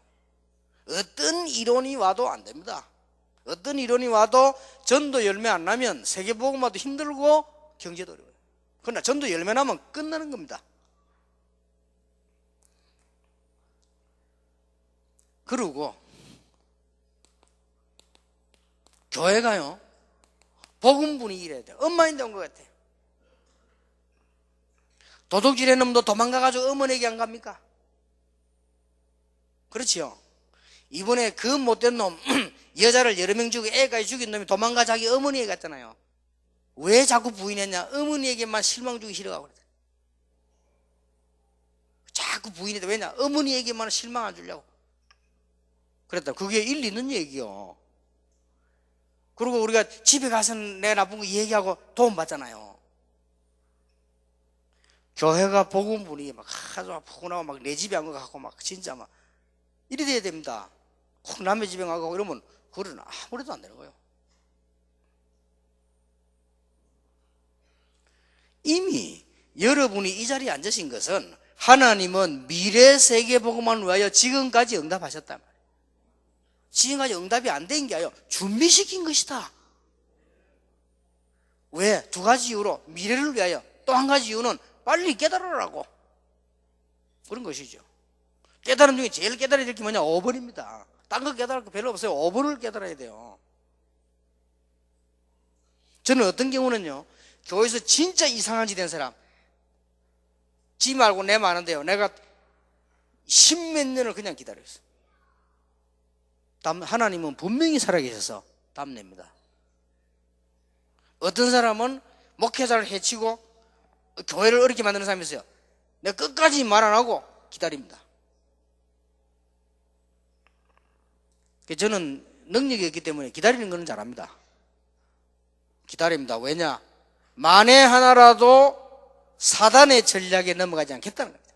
어떤 이론이 와도 안 됩니다. 어떤 이론이 와도 전도 열매 안 나면 세계복음화도 힘들고 경제도 어려워요. 그러나 전도 열매 나면 끝나는 겁니다. 그리고 교회가요, 복음 분위기를 해야 돼요. 엄마인데 온 것 같아요. 도둑질의 놈도 도망가가지고 어머니에게 안 갑니까? 그렇지요. 이번에 그 못된 놈 여자를 여러 명 죽이고 애까지 죽인 놈이 도망가 자기 어머니에게 갔잖아요. 왜 자꾸 부인했냐? 어머니에게만 실망 주기 싫어가고 그랬어요. 자꾸 부인해도 왜냐? 어머니에게만 실망 안 주려고 그랬다. 그게 일리 있는 얘기요. 그리고 우리가 집에 가서 내 나쁜 거 얘기하고 도움 받잖아요. 교회가 복음 분위기 막 아주 푸근하고 막 내 집에 안 가고 막 진짜 막 이래 돼야 됩니다. 꼭 남의 집에 가고 이러면 그거는 아무래도 안 되는 거예요. 이미 여러분이 이 자리에 앉으신 것은 하나님은 미래 세계 복음을 위하여 지금까지 응답하셨단 말이에요. 지금까지 응답이 안 된 게 아니라 준비시킨 것이다. 왜? 2가지 이유로 미래를 위하여, 또 한 가지 이유는 빨리 깨달으라고 그런 것이죠. 깨달음 중에 제일 깨달아야 될 게 뭐냐? 5번입니다. 딴 거 깨달을 거 별로 없어요. 5번을 깨달아야 돼요. 저는 어떤 경우는요, 교회에서 진짜 이상한 짓 된 사람, 지 말고 내 많은데요, 내가 10몇 년을 그냥 기다렸어요. 하나님은 분명히 살아계셔서 답냅니다. 어떤 사람은 목회자를 해치고 교회를 어렵게 만드는 사람이 있어요. 내가 끝까지 말 안 하고 기다립니다. 저는 능력이 없기 때문에 기다리는 거는 잘합니다. 기다립니다. 왜냐? 만에 하나라도 사단의 전략에 넘어가지 않겠다는 겁니다.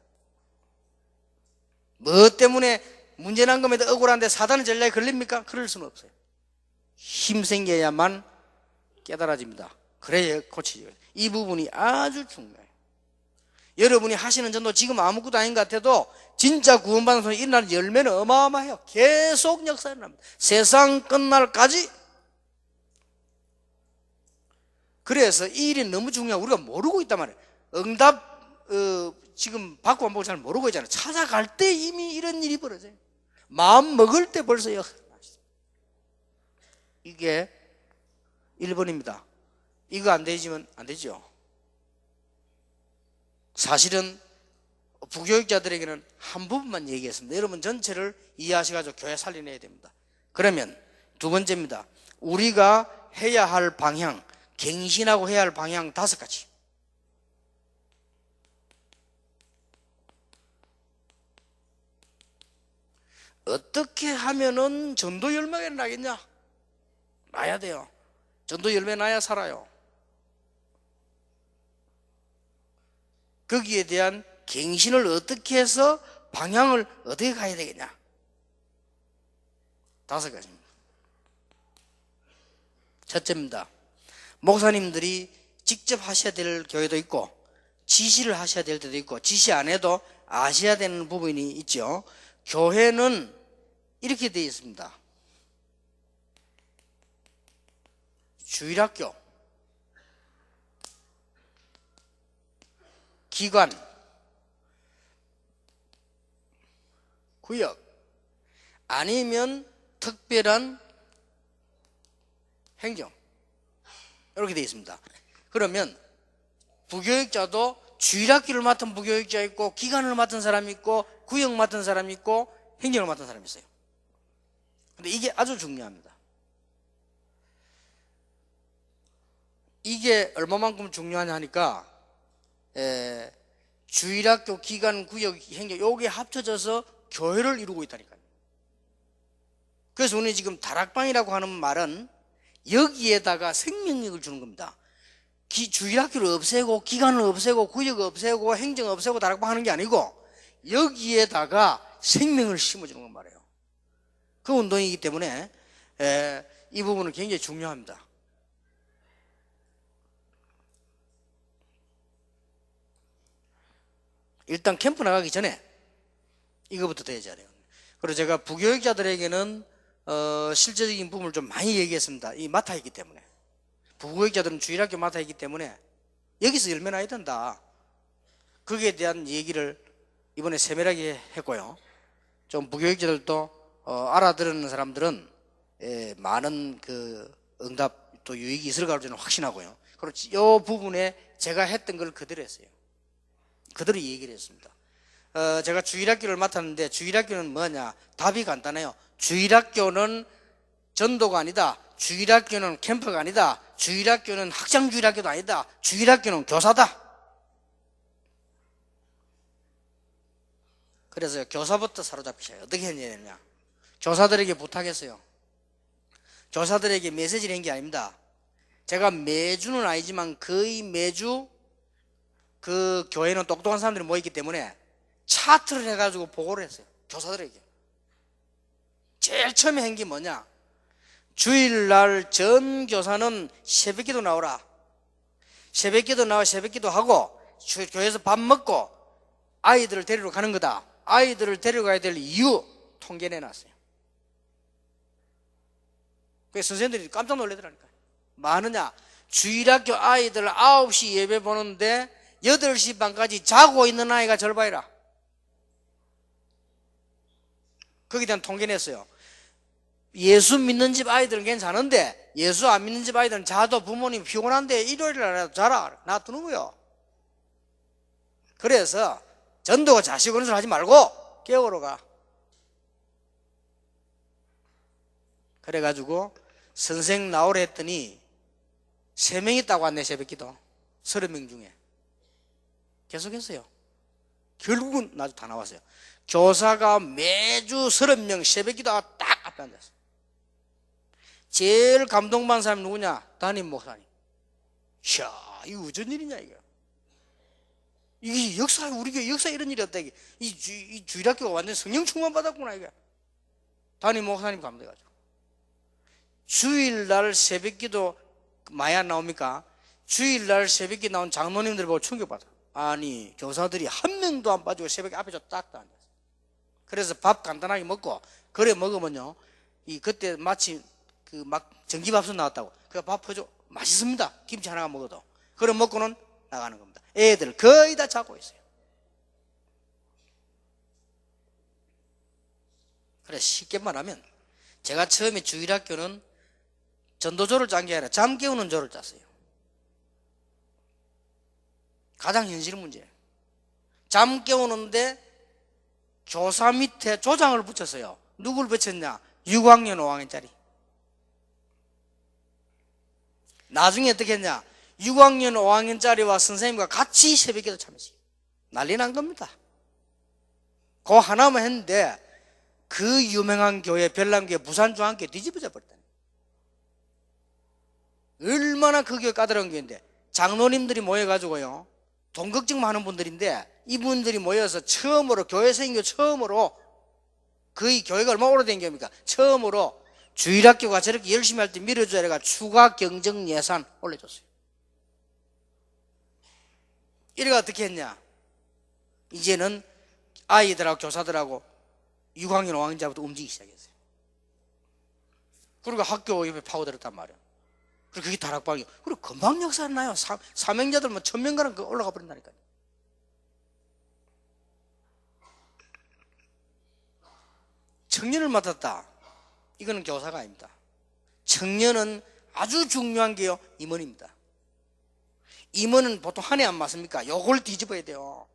뭐 때문에 문제 난 겁니다. 억울한데 사단의 전략에 걸립니까? 그럴 수는 없어요. 힘 생겨야만 깨달아집니다. 그래야 고치죠. 이 부분이 아주 중요해요. 여러분이 하시는 전도 지금 아무것도 아닌 것 같아도 진짜 구원받는 손이 일어나는 열매는 어마어마해요. 계속 역사가 일어납니다. 세상 끝날까지. 그래서 이 일이 너무 중요하고 우리가 모르고 있단 말이에요. 응답 지금 받고 안 받고 잘 모르고 있잖아요. 찾아갈 때 이미 이런 일이 벌어져요. 마음 먹을 때 벌써 이게 1번입니다. 이거 안 되지면 안 되죠. 사실은 부교육자들에게는 한 부분만 얘기했습니다. 여러분 전체를 이해하셔가지고 교회 살려내야 됩니다. 그러면 두 번째입니다. 우리가 해야 할 방향, 갱신하고 해야 할 방향 5가지. 어떻게 하면은 전도 열매가 나겠냐? 나야 돼요. 전도 열매 나야 살아요. 거기에 대한 갱신을 어떻게 해서 방향을 어떻게 가야 되겠냐? 5가지입니다. 첫째입니다. 목사님들이 직접 하셔야 될 교회도 있고 지시를 하셔야 될 때도 있고 지시 안 해도 아셔야 되는 부분이 있죠. 교회는 이렇게 되어 있습니다. 주일학교, 기관, 구역, 아니면 특별한 행정 이렇게 되어 있습니다. 그러면 부교육자도 주일학교를 맡은 부교육자 있고 기관을 맡은 사람이 있고 구역 맡은 사람이 있고 행정을 맡은 사람이 있어요. 근데 이게 아주 중요합니다. 이게 얼마만큼 중요하냐 하니까 주일학교, 기관, 구역, 행정 요게 합쳐져서 교회를 이루고 있다니까요. 그래서 우리 지금 다락방이라고 하는 말은 여기에다가 생명력을 주는 겁니다. 주일학교를 없애고 기관을 없애고 구역을 없애고 행정을 없애고 다락방 하는 게 아니고 여기에다가 생명을 심어주는 건 말이에요. 그 운동이기 때문에 이 부분은 굉장히 중요합니다. 일단 캠프 나가기 전에 이거부터 돼야 돼요. 그리고 제가 부교육자들에게는 실제적인 부분을 좀 많이 얘기했습니다. 이 맡아 있기 때문에 부교육자들은 주일학교 맡아 있기 때문에 여기서 열매 나야 된다. 거기에 대한 얘기를 이번에 세밀하게 했고요. 좀 부교육자들도 알아들은 사람들은 많은 그 응답 또 유익이 있을 거라고 저는 확신하고요. 그리고 이 부분에 제가 했던 걸 그대로 했어요. 그대로 얘기를 했습니다. 제가 주일학교를 맡았는데 주일학교는 뭐냐? 답이 간단해요. 주일학교는 전도가 아니다. 주일학교는 캠프가 아니다. 주일학교는 학장주일학교도 아니다. 주일학교는 교사다. 그래서 교사부터 사로잡히셔요. 어떻게 했느냐? 교사들에게 부탁했어요. 교사들에게 메시지를 한 게 아닙니다. 제가 매주는 아니지만 거의 매주 그 교회는 똑똑한 사람들이 모였기 때문에 차트를 해가지고 보고를 했어요. 교사들에게. 제일 처음에 한 게 뭐냐? 주일날 전 교사는 새벽기도 나오라. 새벽기도 나와 새벽기도 하고 교회에서 밥 먹고 아이들을 데리러 가는 거다. 아이들을 데려가야 될 이유 통계 내놨어요. 그래서 선생님들이 깜짝 놀라더라니까요. 많으냐? 주일학교 아이들 9시 예배 보는데 8시 반까지 자고 있는 아이가 절반이라. 거기에 대한 통계 냈어요. 예수 믿는 집 아이들은 괜찮은데 예수 안 믿는 집 아이들은 자도 부모님 피곤한데 일요일이라도 자라 놔두는 거예요. 그래서 전도가 자식 은수를 하지 말고 깨우러 가. 그래가지고 선생 나오라 했더니 3명 있다고 왔네. 새벽기도 30명 중에 계속했어요. 결국은 나도 다 나왔어요. 교사가 매주 30명 새벽기도 딱 앞에 앉았어요. 제일 감동받은 사람이 누구냐? 담임 목사님. 이야, 이거 어쩐 일이냐 이거. 이게 역사, 우리 교회 역사에 이런 일이 없다 이게. 이 주일학교가 완전 성령 충만 받았구나 이게. 담임 목사님 감동해가지고 주일날 새벽기도 많이 안 나옵니까? 주일날 새벽기 나온 장로님들 보고 충격받아. 아니 교사들이 한 명도 안 빠지고 새벽에 앞에 딱 앉았어. 그래서 밥 간단하게 먹고, 그래 먹으면요 그때 마침 그 막 전기밥솥 나왔다고 그 밥 퍼줘 맛있습니다. 김치 하나만 먹어도. 그럼 먹고는 나가는 겁니다. 애들 거의 다 자고 있어요. 그래 쉽게 말하면 제가 처음에 주일학교는 전도조를 짠 게 아니라 잠 깨우는 조를 짰어요. 가장 현실 문제예요. 잠 깨우는데 교사 밑에 조장을 붙였어요. 누굴 붙였냐? 6학년 5학년짜리. 나중에 어떻게 했냐? 6학년 5학년짜리와 선생님과 같이 새벽기도 참여했어요. 난리 난 겁니다. 그 하나만 했는데 그 유명한 교회 별남교회 부산중앙교회 뒤집어져 버렸다. 얼마나 그 교회 까다로운 교회인데 장로님들이 모여가지고요 돈 걱정만 하는 분들인데 이분들이 모여서 처음으로 교회 생겨 처음으로 거의 교회가 얼마나 오래된 교회입니까? 처음으로 주일학교가 저렇게 열심히 할 때 밀어줘야 해가 추가 경정 예산 올려줬어요. 이래가 어떻게 했냐? 이제는 아이들하고 교사들하고 6학년 5학년자부터 움직이기 시작했어요. 그리고 학교 옆에 파고들었단 말이에요. 그리고 그게 다락방이요. 그리고 금방 역사는 나요. 사명자들 뭐 1000명가량 올라가 버린다니까요. 청년을 맡았다. 이거는 교사가 아닙니다. 청년은 아주 중요한 게요 임원입니다. 임원은 보통 한 해 안 맞습니까? 요걸 뒤집어야 돼요.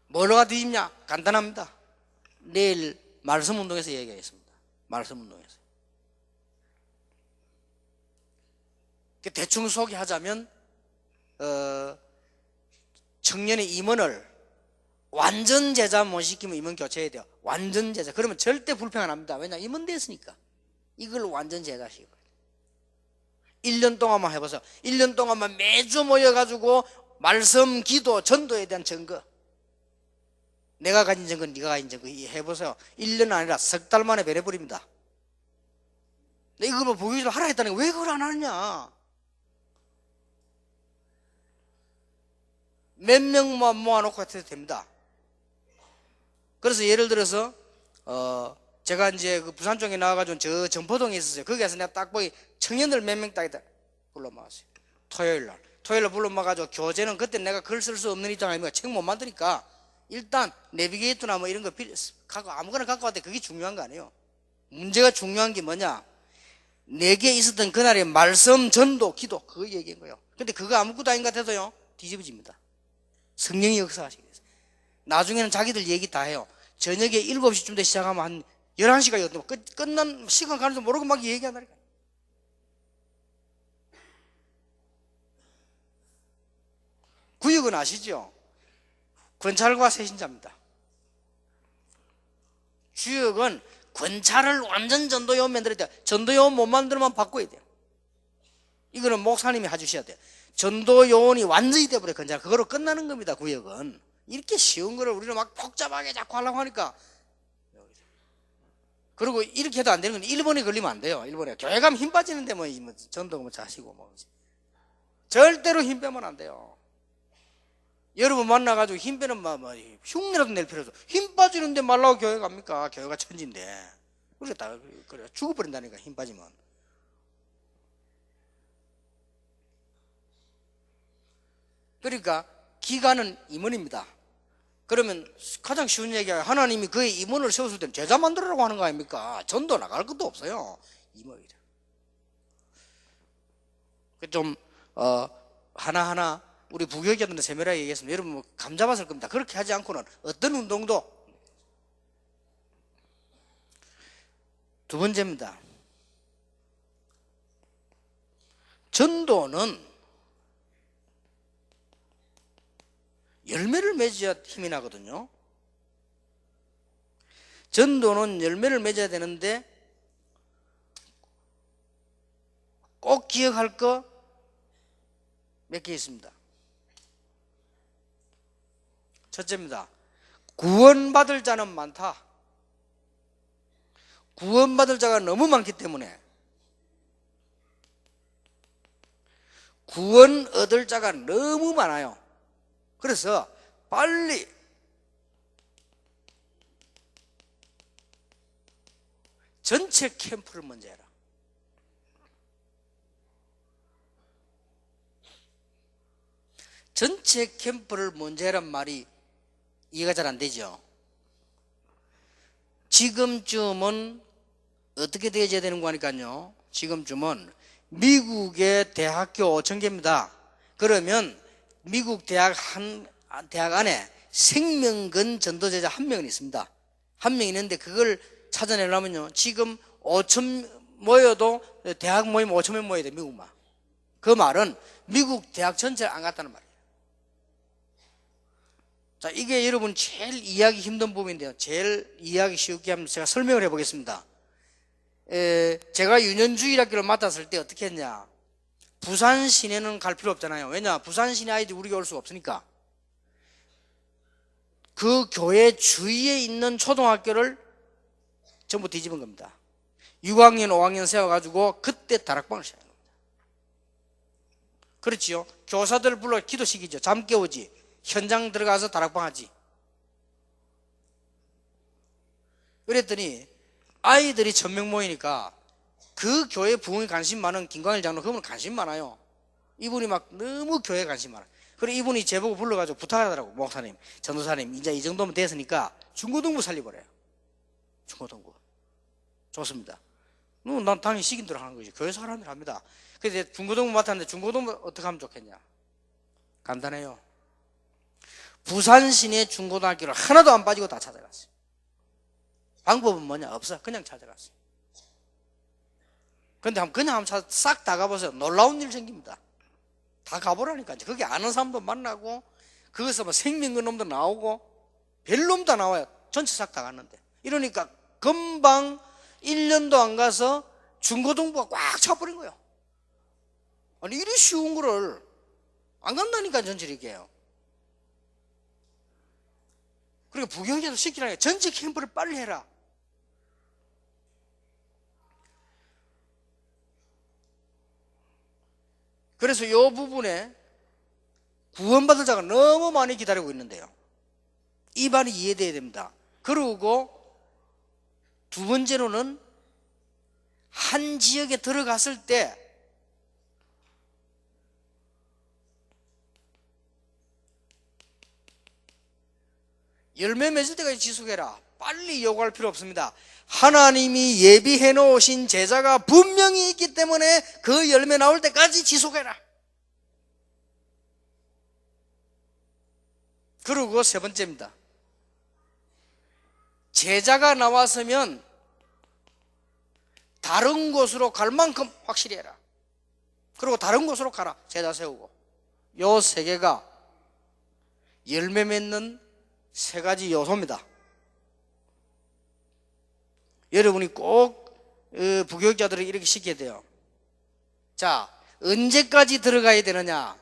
뭘로가 뒤집냐? 간단합니다. 내일 말씀운동에서 얘기하겠습니다. 말씀운동에서. 대충 소개하자면 청년의 임원을 완전 제자 못 시키면 임원 교체해야 돼요. 완전 제자. 그러면 절대 불평 안 합니다. 왜냐? 임원 됐으니까. 이걸 완전 제자 시켜요. 1년 동안만 해보세요. 1년 동안만 매주 모여가지고 말씀, 기도, 전도에 대한 증거. 내가 가진 증거, 네가 가진 증거 해보세요. 1년 아니라 석 달 만에 배려버립니다. 이거 뭐 보기 좀 하라 했다는 게 왜 그걸 안 하느냐? 몇 명만 모아놓고 해도 됩니다. 그래서 예를 들어서 제가 이제 그 부산 쪽에 나와가지고 저 전포동에 있었어요. 거기에서 내가 딱 보기 청년들 몇 명 딱 불러 모았어요. 토요일날 불러 모아가지고 교재는 그때 내가 글 쓸 수 없는 입장 아닙니까? 책 못 만드니까 일단 내비게이터나 뭐 이런 거 갖고 아무거나 갖고 왔는데 그게 중요한 거 아니에요. 문제가 중요한 게 뭐냐? 내게 있었던 그날의 말씀, 전도, 기도 그거 얘기한 거예요. 근데 그거 아무것도 아닌 것 같아서요 뒤집어집니다. 성령이 역사하시게 됐어요. 나중에는 자기들 얘기 다 해요. 저녁에 7시쯤 돼 시작하면 한 11시가 끝난 시간 가는 줄 모르고 막 얘기한다니까. 구역은 아시죠? 권찰과 세신자입니다. 주역은 권찰을 완전 전도요원 만들어야 돼요. 전도요원 못 만들면 바꿔야 돼요. 이거는 목사님이 해주셔야 돼요. 전도요원이 완전히 돼버려요. 권찰. 그거로 끝나는 겁니다. 구역은. 이렇게 쉬운 거를 우리는 막 복잡하게 자꾸 하려고 하니까. 그리고 이렇게 해도 안 되는 건 일본에 걸리면 안 돼요. 일본에 교회 가면 힘 빠지는데 뭐 전도 뭐 자시고 뭐 절대로 힘 빼면 안 돼요. 여러분 만나가지고 힘 빼는 뭐 흉내라도 낼 필요 없어. 힘 빠지는데 말라고 교회 갑니까? 교회가 천지인데. 그래 다 그래 죽어버린다니까 힘 빠지면. 그러니까 기간은 임원입니다. 그러면 가장 쉬운 얘기가 하나님이 그의 임원을 세웠을 때는 제자 만들으라고 하는 거 아닙니까? 전도 나갈 것도 없어요. 임원이래. 좀 하나하나 우리 부교육자들은 세밀하게 얘기했습니다. 여러분 뭐 감잡았을 겁니다. 그렇게 하지 않고는 어떤 운동도 두 번째입니다. 전도는 열매를 맺어야 힘이 나거든요. 전도는 열매를 맺어야 되는데 꼭 기억할 거 몇 개 있습니다. 첫째입니다. 구원받을 자는 많다. 구원받을 자가 너무 많기 때문에 구원 얻을 자가 너무 많아요. 그래서 빨리 전체 캠프를 먼저 해라. 전체 캠프를 먼저 해란 말이 이해가 잘 안 되죠. 지금쯤은 어떻게 되어야 되는 거니까요. 지금쯤은 미국의 대학교 5,000개입니다. 그러면 미국 대학 안에 생명근 전도제자 한 명은 있습니다. 한 명 있는데 그걸 찾아내려면요. 지금 5,000 모여도 대학 모임 5,000명 모여야 돼, 미국만. 그 말은 미국 대학 전체를 안 갔다는 말이에요. 자, 이게 여러분 제일 이해하기 힘든 부분인데요. 제일 이해하기 쉽게 하면 제가 설명을 해보겠습니다. 제가 유년주일학교를 맡았을 때 어떻게 했냐. 부산 시내는 갈 필요 없잖아요. 왜냐? 부산 시내 아이들이 우리가 올 수가 없으니까. 그 교회 주위에 있는 초등학교를 전부 뒤집은 겁니다. 6학년, 5학년 세워가지고 그때 다락방을 시작한 겁니다. 그렇지요. 교사들 불러 기도시키죠. 잠 깨우지. 현장 들어가서 다락방 하지. 그랬더니 아이들이 1,000명 모이니까 그 교회 부흥에 관심 많은 김광일 장로, 그분은 관심 많아요. 이분이 막 너무 교회에 관심 많아요. 그래 이분이 제보고 불러가지고 부탁하더라고. 목사님, 전도사님, 이제 이 정도면 됐으니까 중고등부 살리버려요. 중고등부. 좋습니다. 난 당연히 시킨대로 하는 거지. 교회에서 하라는 대로 합니다. 그래서 중고등부 맡았는데 중고등부 어떻게 하면 좋겠냐. 간단해요. 부산 시내 중고등학교를 하나도 안 빠지고 다 찾아갔어요. 방법은 뭐냐? 없어. 그냥 찾아갔어요. 그런데 그냥 한번 싹 다 가보세요. 놀라운 일 생깁니다. 다 가보라니까. 거기 아는 사람도 만나고, 거기서 뭐 생명근 놈도 나오고, 별 놈도 나와요. 전체 싹 다 갔는데. 이러니까 금방 1년도 안 가서 중고등부가 꽉 차버린 거예요. 아니, 이리 쉬운 거를 안 간다니까, 전체 이렇게요. 그리고 부교육자도 시키라니까. 전체 캠프를 빨리 해라. 그래서 이 부분에 구원받을 자가 너무 많이 기다리고 있는데요. 이 말이 이해돼야 됩니다. 그리고 두 번째로는 한 지역에 들어갔을 때 열매 맺을 때까지 지속해라. 빨리 요구할 필요 없습니다. 하나님이 예비해 놓으신 제자가 분명히 있기 때문에 그 열매 나올 때까지 지속해라. 그리고 세 번째입니다. 제자가 나왔으면 다른 곳으로 갈 만큼 확실히 해라. 그리고 다른 곳으로 가라. 제자 세우고. 요 세 개가 열매 맺는 세 가지 요소입니다. 여러분이 꼭 부교육자들을 이렇게 시켜야 돼요. 자, 언제까지 들어가야 되느냐?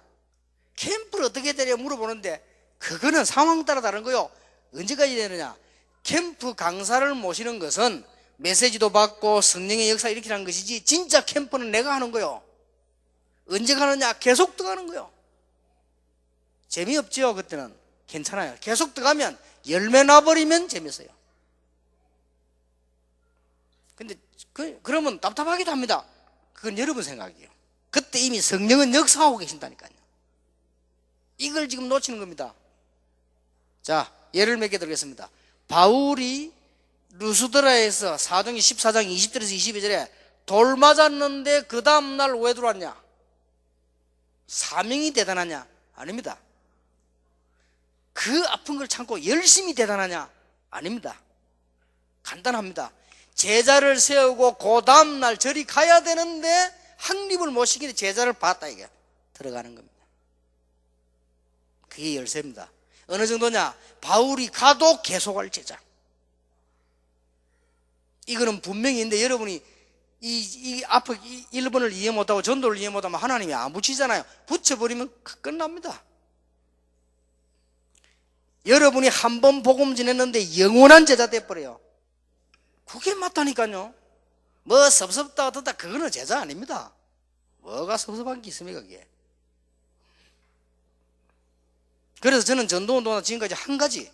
캠프를 어떻게 되냐 물어보는데 그거는 상황 따라 다른 거요. 언제까지 되느냐? 캠프 강사를 모시는 것은 메시지도 받고 성령의 역사 이렇게 하는 것이지, 진짜 캠프는 내가 하는 거요. 언제 가느냐? 계속 들어가는 거요. 재미없죠 그때는. 괜찮아요. 계속 들어가면 열매 나버리면 재밌어요. 근데 그러면 답답하기도 합니다. 그건 여러분 생각이에요. 그때 이미 성령은 역사하고 계신다니까요. 이걸 지금 놓치는 겁니다. 자, 예를 몇 개 들겠습니다. 바울이 루스드라에서 사도행전 14장 20절에서 22절에 돌 맞았는데 그 다음날 왜 들어왔냐? 사명이 대단하냐? 아닙니다. 그 아픈 걸 참고 열심히 대단하냐? 아닙니다. 간단합니다. 제자를 세우고 그 다음날 절이 가야 되는데 확립을 못 시키는데 제자를 봤다 이게 들어가는 겁니다. 그게 열쇠입니다. 어느 정도냐? 바울이 가도 계속할 제자. 이거는 분명히 있는데 여러분이 이 앞에 1번을 이해 못하고 전도를 이해 못하면 하나님이 안 붙이잖아요. 붙여버리면 끝납니다. 여러분이 한 번 복음 전했는데 영원한 제자 돼버려요. 그게 맞다니까요. 뭐 섭섭다 어떻다 그거는 제자 아닙니다. 뭐가 섭섭한 게 있습니까 그게. 그래서 저는 전도운동은 지금까지 한 가지,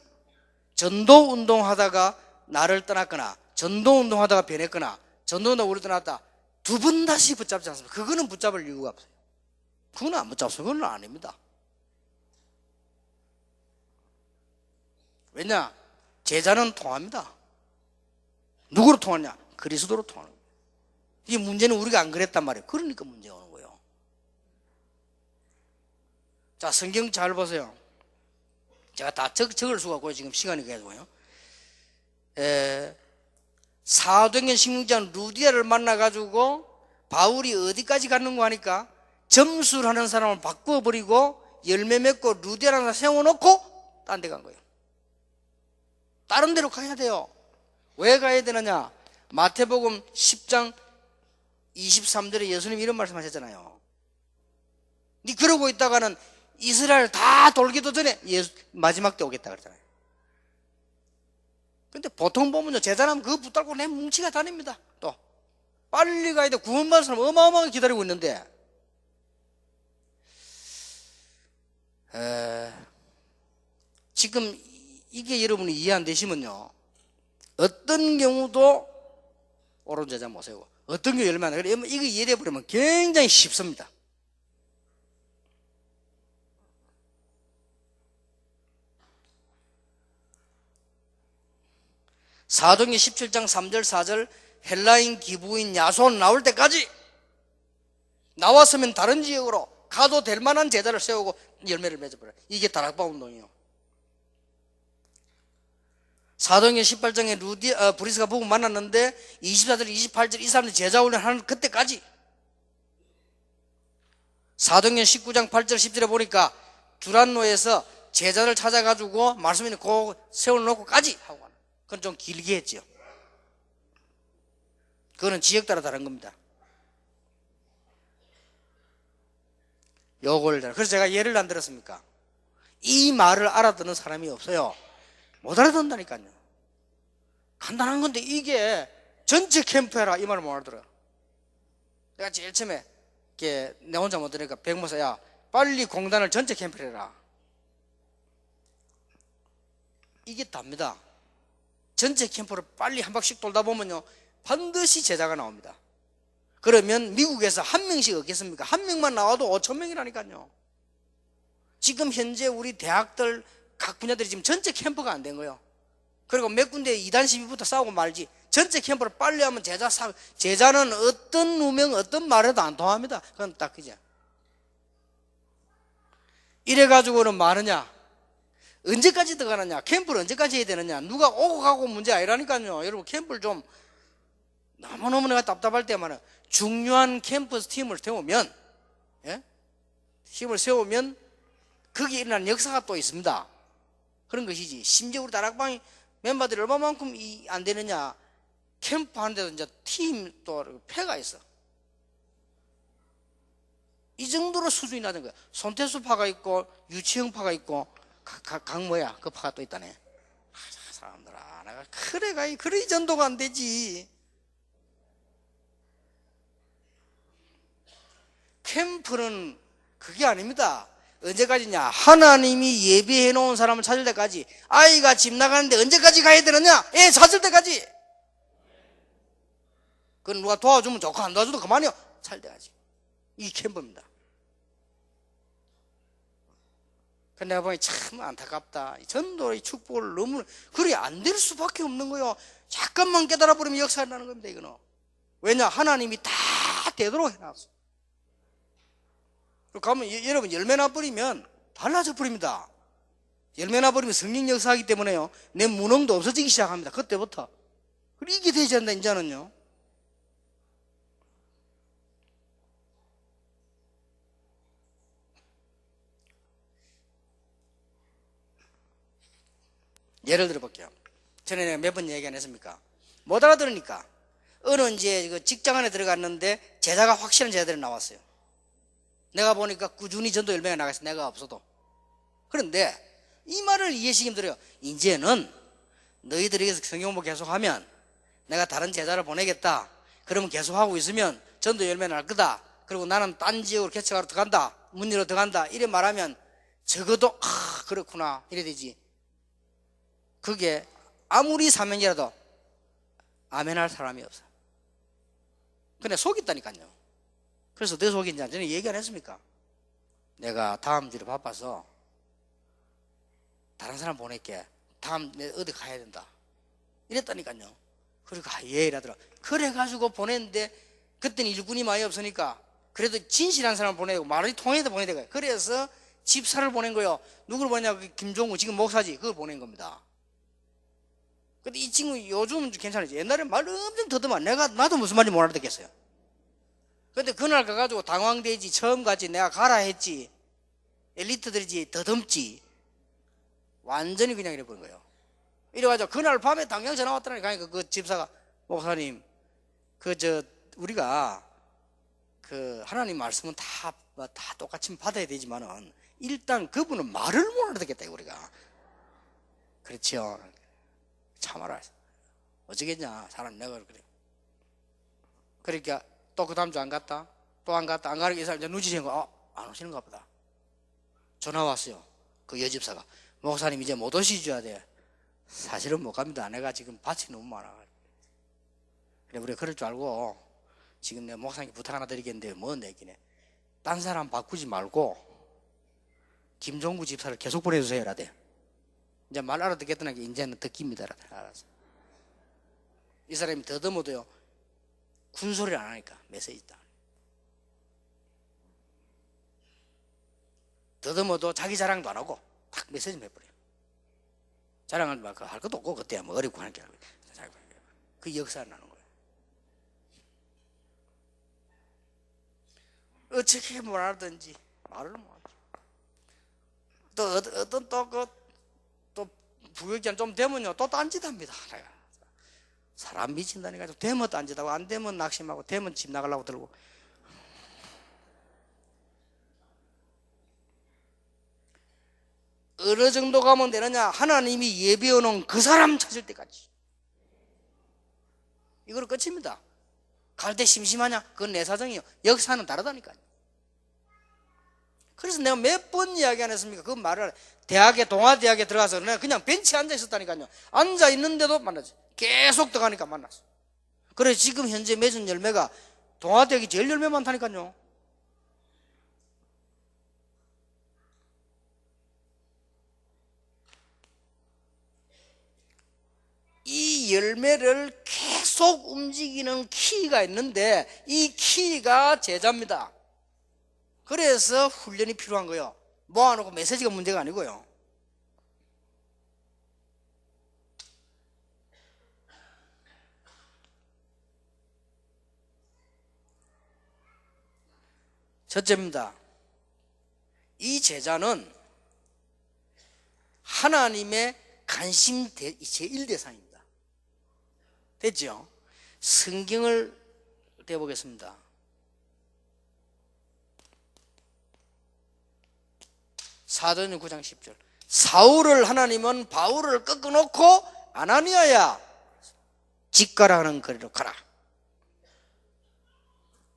전도운동하다가 나를 떠났거나 전도운동하다가 변했거나 전도운동 우리 떠났다 두 번 다시 붙잡지 않습니다. 그거는 붙잡을 이유가 없어요. 그거는 안 붙잡어요. 그거는 아닙니다. 왜냐? 제자는 통합니다. 누구로 통하냐? 그리스도로 통하는 거예요. 이 문제는 우리가 안 그랬단 말이에요. 그러니까 문제가 오는 거예요. 자, 성경 잘 보세요. 제가 다 적을 수가 없고요. 지금 시간이 계속요. 사도행전 16장 루디아를 만나가지고 바울이 어디까지 갔는가 하니까 점수를 하는 사람을 바꾸어버리고 열매 맺고 루디아를 하나 세워놓고 딴 데 간 거예요. 다른 데로 가야 돼요. 왜 가야 되느냐? 마태복음 10장 23절에 예수님이 이런 말씀 하셨잖아요. 니 그러고 있다가는 이스라엘 다 돌기도 전에 마지막 때 오겠다 그랬잖아요. 근데 보통 보면요, 제자라면 그거 붙들고 내 뭉치가 다닙니다. 또 빨리 가야 돼. 구원받을 사람 어마어마하게 기다리고 있는데 지금 이게 여러분이 이해 안 되시면요, 어떤 경우도 옳은 제자 못 세우고 어떤 경우 열매 안 나요. 이거 이해돼 버리면 굉장히 쉽습니다. 사도행전 17장 3절 4절 헬라인 기부인 야손 나올 때까지 나왔으면 다른 지역으로 가도 될 만한 제자를 세우고 열매를 맺어버려요. 이게 다락방 운동이에요. 사도행전 18장에 브리스가 부부 만났는데 24절 28절 이 사람들이 제자 훈련하는 그때까지. 사도행전 19장 8절 10절에 보니까 두란노에서 제자를 찾아가지고 말씀 있는 그 세워놓고까지 하고 가는. 그건 좀 길게 했지요. 그거는 지역 따라 다른 겁니다. 그래서 제가 예를 안 들었습니까? 이 말을 알아듣는 사람이 없어요. 못 알아듣는다니까요. 간단한 건데 이게 전체 캠프 해라 이 말을 못 알아들어요. 내가 제일 처음에 내 혼자 못 들으니까 백모사 야 빨리 공단을 전체 캠프를 해라. 이게 답니다. 전체 캠프를 빨리 한 바퀴씩 돌다 보면요 반드시 제자가 나옵니다. 그러면 미국에서 한 명씩 얻겠습니까? 한 명만 나와도 5,000명이라니까요. 지금 현재 우리 대학들 각 분야들이 지금 전체 캠프가 안 된 거예요. 그리고 몇 군데 2단 시비부터 싸우고 말지 전체 캠프를 빨리 하면 제자는 어떤 누명 어떤 말해도 안 통합니다. 그건 딱 그죠. 이래가지고는 많으냐? 언제까지 들어가느냐? 캠프를 언제까지 해야 되느냐? 누가 오고 가고 문제 아니라니까요. 여러분 캠프를 좀 너무너무 내가 답답할 때만 중요한 캠퍼스 팀을 세우면 팀을 세우면 거기에 일어나는 역사가 또 있습니다. 그런 것이지. 심지어 우리 다락방 멤버들이 얼마만큼 안 되느냐? 캠프 하는데도 이제 팀 또 패가 있어. 이 정도로 수준이 낮은 거야. 손태수파가 있고 유치형파가 있고 각 뭐야 그 파가 또 있다네. 사람들아 내가 그래 이 정도가 안 되지. 캠프는 그게 아닙니다. 언제까지냐? 하나님이 예비해 놓은 사람을 찾을 때까지. 아이가 집 나가는데 언제까지 가야 되느냐? 애 찾을 때까지. 그건 누가 도와주면 좋고 안 도와줘도 그만이요. 찾을 때까지. 이 캠프입니다. 근데 내가 보니 참 안타깝다. 전도의 축복을 너무 그리 안 될 수밖에 없는 거예요. 잠깐만 깨달아 버리면 역사가 나는 겁니다. 이거는. 왜냐? 하나님이 다 되도록 해놨어. 가면 여러분 열매나 버리면 달라져 버립니다. 열매나 버리면 성령 역사하기 때문에요. 내 무능도 없어지기 시작합니다. 그때부터. 그리고 이게 되지 않나 이제는요. 예를 들어 볼게요. 전에 몇 번 얘기 안 했습니까? 못 알아들으니까 어느 이제 그 직장 안에 들어갔는데 제자가 확실한 제자들이 나왔어요. 내가 보니까 꾸준히 전도 열매가 나가서 내가 없어도. 그런데 이 말을 이해시키면 들어요. 이제는 너희들이 성경 공부 계속하면 내가 다른 제자를 보내겠다. 그러면 계속하고 있으면 전도 열매 날 거다. 그리고 나는 딴 지역으로 개척하러 들어간다. 문의로 들어간다. 이래 말하면 적어도 그렇구나 이래 되지. 그게 아무리 사명이라도 아멘할 사람이 없어. 근데 속였다니까요. 그래서 내 속인지 전에 얘기 안 했습니까? 내가 다음 주에 바빠서 다른 사람 보낼게. 다음 내 어디 가야 된다. 이랬다니까요. 그러니까 예 이라더라. 그래가지고 보냈는데 그때는 일꾼이 많이 없으니까 그래도 진실한 사람을 보내고 말이 통해서 보내야 되고요. 그래서 집사를 보낸 거예요. 누구를 보냈냐? 김종우 지금 목사지. 그걸 보낸 겁니다. 근데 이 친구 요즘은 괜찮았지. 옛날에 말 엄청 더듬어. 나도 무슨 말인지 못 알아듣겠어요. 근데 그날 가가지고 당황되지. 처음 갔지. 내가 가라 했지. 엘리트들이지. 더듬지. 완전히 그냥 이래버린 거예요. 이래가지고 그날 밤에 당장 전화 왔더라니까. 그 집사가 목사님 우리가 하나님 말씀은 다 똑같이 받아야 되지만은 일단 그분은 말을 못 알아듣겠다 우리가. 그렇죠. 참아라. 어쩌겠냐 사람 내가 그래. 그러니까 또 그 다음 주 안 갔다. 또 안 갔다. 안 가니까 이 사람 이제 누지시는 거. 안 오시는가 보다. 전화 왔어요. 그 여집사가 목사님 이제 못 오시줘야 돼. 사실은 못 갑니다. 내가 지금 밭이 너무 많아. 그래 우리 그럴 줄 알고 지금 내가 목사님께 부탁 하나 드리겠는데 뭐 내기네. 딴 사람 바꾸지 말고 김종구 집사를 계속 보내주세요. 라대. 이제 말 알아듣겠다는 게 이제는 듣깁니다. 알아서. 이 사람이 더듬어도요 군소리를 안 하니까 메시지 있다. 더듬어도 자기 자랑도 안 하고 딱 메시지만 해버려요. 자랑을 막 할 것도 없고 그때야 뭐 어렵고 하는 게 아니고 그 역사를 나는 거예요. 어떻게 뭘 알든지 말을 못하지. 또 어떤 또 부역자는 좀 되면요 또 딴짓합니다. 사람 미친다니까. 되면 딴짓하고 안 되면 낙심하고 되면 집 나가려고 들고. 어느 정도 가면 되느냐? 하나님이 예비해 놓은 그 사람 찾을 때까지. 이거로 끝입니다. 갈 때 심심하냐? 그건 내 사정이에요. 역사는 다르다니까요. 그래서 내가 몇 번 이야기 안 했습니까? 그 말을 동아대학에 들어가서 그냥 벤치에 앉아 있었다니까요. 앉아 있는데도 만나지. 계속 들어가니까 만났어. 그래서 지금 현재 맺은 열매가 동아대학이 제일 열매 많다니까요. 이 열매를 계속 움직이는 키가 있는데 이 키가 제자입니다. 그래서 훈련이 필요한 거예요. 모아놓고 메시지가 문제가 아니고요. 첫째입니다. 이 제자는 하나님의 관심 제1대상입니다. 됐죠? 성경을 떼보겠습니다. 사도행전 9장 10절. 사울을 하나님은 바울을 꺾어놓고 아나니아야 직가라 하는 거리로 가라.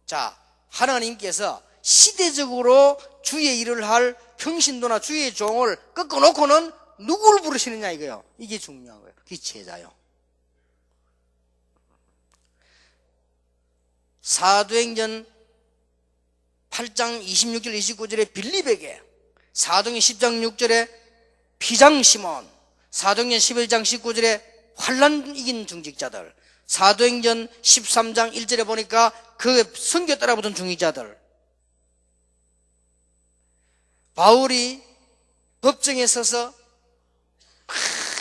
자, 하나님께서 시대적으로 주의 일을 할 평신도나 주의 종을 꺾어놓고는 누구를 부르시느냐 이거요. 이게 중요한 거예요. 그게 제자요. 사도행전 8장 26절 29절에 빌립에게, 사도행전 10장 6절에 비장 시몬, 사도행전 11장 19절에 환난 이긴 중직자들, 사도행전 13장 1절에 보니까 그 선교 따라붙은 중직자들, 바울이 법정에 서서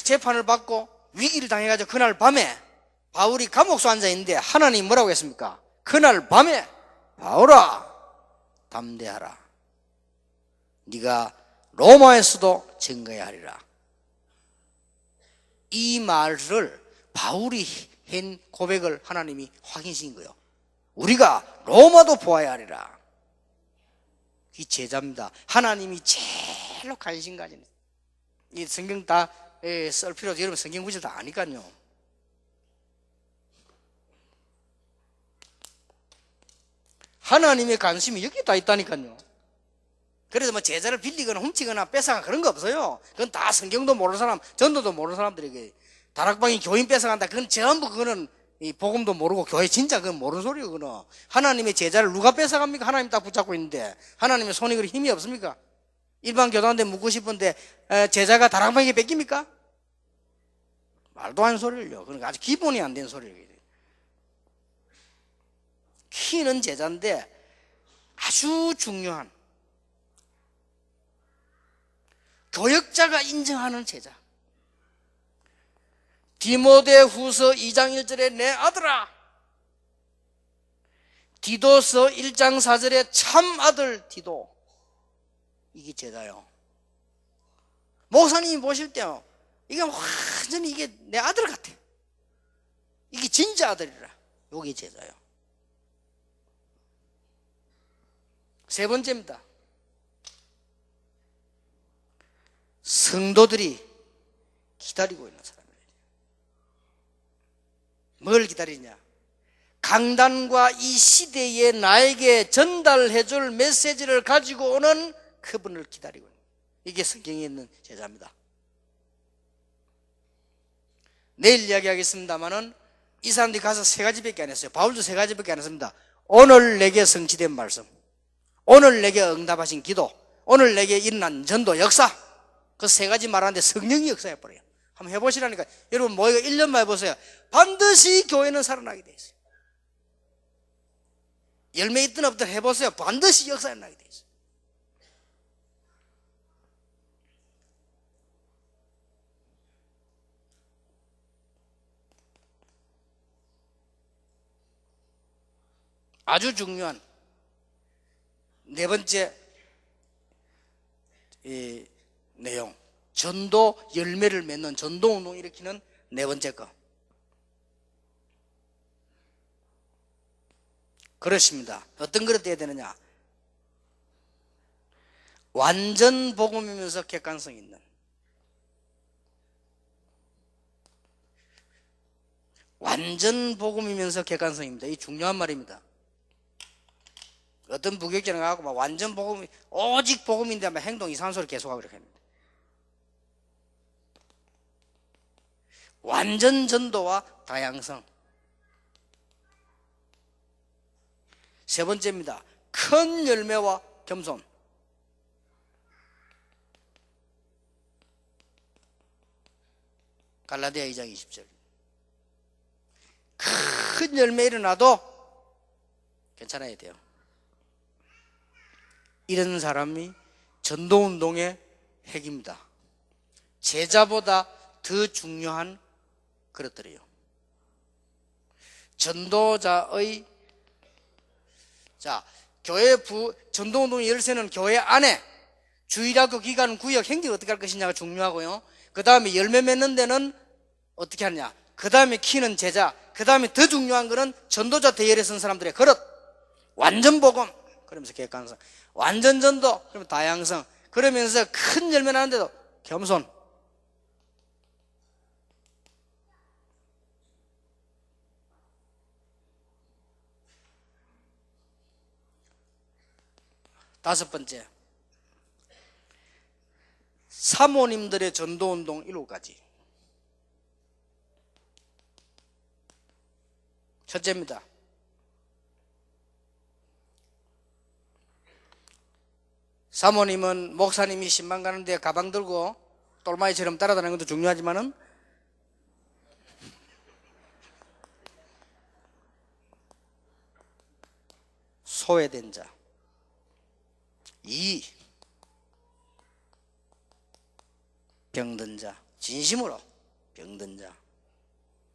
재판을 받고 위기를 당해가지고 그날 밤에 바울이 감옥소 앉아 있는데 하나님 뭐라고 했습니까? 그날 밤에 바울아 담대하라. 네가 로마에서도 증거해야 하리라. 이 말을 바울이 한 고백을 하나님이 확인시킨 거예요. 우리가 로마도 보아야 하리라. 이 제자입니다. 하나님이 제일로 관심 가지는. 이 성경 다 쓸 필요 없이 여러분 성경 구절 다 아니까요. 하나님의 관심이 여기 다 있다니까요. 그래서 뭐 제자를 빌리거나 훔치거나 뺏어가 그런 거 없어요. 그건 다 성경도 모르는 사람, 전도도 모르는 사람들에게 다락방이 교인 뺏어간다. 그건 전부 그거는 이 복음도 모르고 교회 진짜 그건 모르는 소리예요. 그거는 하나님의 제자를 누가 뺏어갑니까? 하나님 딱 붙잡고 있는데 하나님의 손이 그리 힘이 없습니까? 일반 교단한테 묻고 싶은데 제자가 다락방에게 뺏깁니까? 말도 안 되는 소리를요. 그러니까 아주 기본이 안 되는 소리예요. 키는 제자인데 아주 중요한 교역자가 인정하는 제자. 디모데후서 2장 1절에 내 아들아, 디도서 1장 4절에 참 아들 디도. 이게 제자요. 목사님이 보실 때요, 이게 완전히 이게 내 아들 같아. 이게 진짜 아들이라. 이게 제자요. 세 번째입니다. 성도들이 기다리고 있는 사람이에요. 뭘 기다리냐? 강단과 이 시대에 나에게 전달해줄 메시지를 가지고 오는 그분을 기다리고 있는, 이게 성경에 있는 제자입니다. 내일 이야기하겠습니다만은 이 사람들이 가서 세 가지밖에 안 했어요. 바울도 세 가지밖에 안 했습니다. 오늘 내게 성취된 말씀, 오늘 내게 응답하신 기도, 오늘 내게 일어난 전도 역사, 그 세 가지 말하는데 성령이 역사해버려요. 한번 해보시라니까. 여러분 모이가 1년만 해보세요. 반드시 교회는 살아나게 돼 있어요. 열매 있든 없든 해보세요. 반드시 역사에 나게 돼 있어요. 아주 중요한 네 번째 이 내용, 전도 열매를 맺는 전도운동 일으키는 네 번째 거. 그렇습니다. 어떤 그릇 돼야 되느냐? 완전 복음이면서 객관성 있는, 완전 복음이면서 객관성입니다. 이 중요한 말입니다. 어떤 부교육자는 가고 막 완전 복음, 오직 복음인데 막 행동 이상한 소리 계속하고 이렇게 합니다. 완전 전도와 다양성. 세 번째입니다. 큰 열매와 겸손. 갈라디아 2장 20절. 큰 열매 일어나도 괜찮아야 돼요. 이런 사람이 전도운동의 핵입니다. 제자보다 더 중요한 그릇들이에요. 전도자의, 교회 전도운동 열쇠는 교회 안에 주일학교 기간 구역 행정 어떻게 할 것이냐가 중요하고요. 그 다음에 열매 맺는 데는 어떻게 하느냐. 그 다음에 키는 제자. 그 다음에 더 중요한 거는 전도자 대열에 선 사람들의 그릇. 완전 복음. 그러면서 객관성. 완전 전도. 그러면 다양성. 그러면서 큰 열매 나는데도 겸손. 다섯 번째, 사모님들의 전도운동 1호까지. 첫째입니다. 사모님은 목사님이 신방 가는데 가방 들고 똘마이처럼 따라다니는 것도 중요하지만은 소외된 자. 2. 병든 자. 진심으로 병든 자.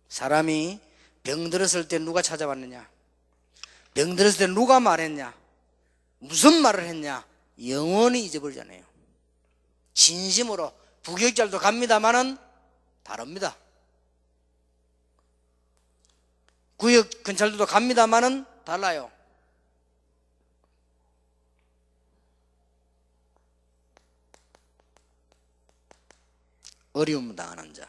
사람이 병들었을 때 누가 찾아왔느냐? 병들었을 때 누가 말했냐? 무슨 말을 했냐? 영원히 잊어버리잖아요. 진심으로 부교육자들도 갑니다마는 다릅니다. 구역 경찰들도 갑니다마는 달라요. 어려움 당하는 자.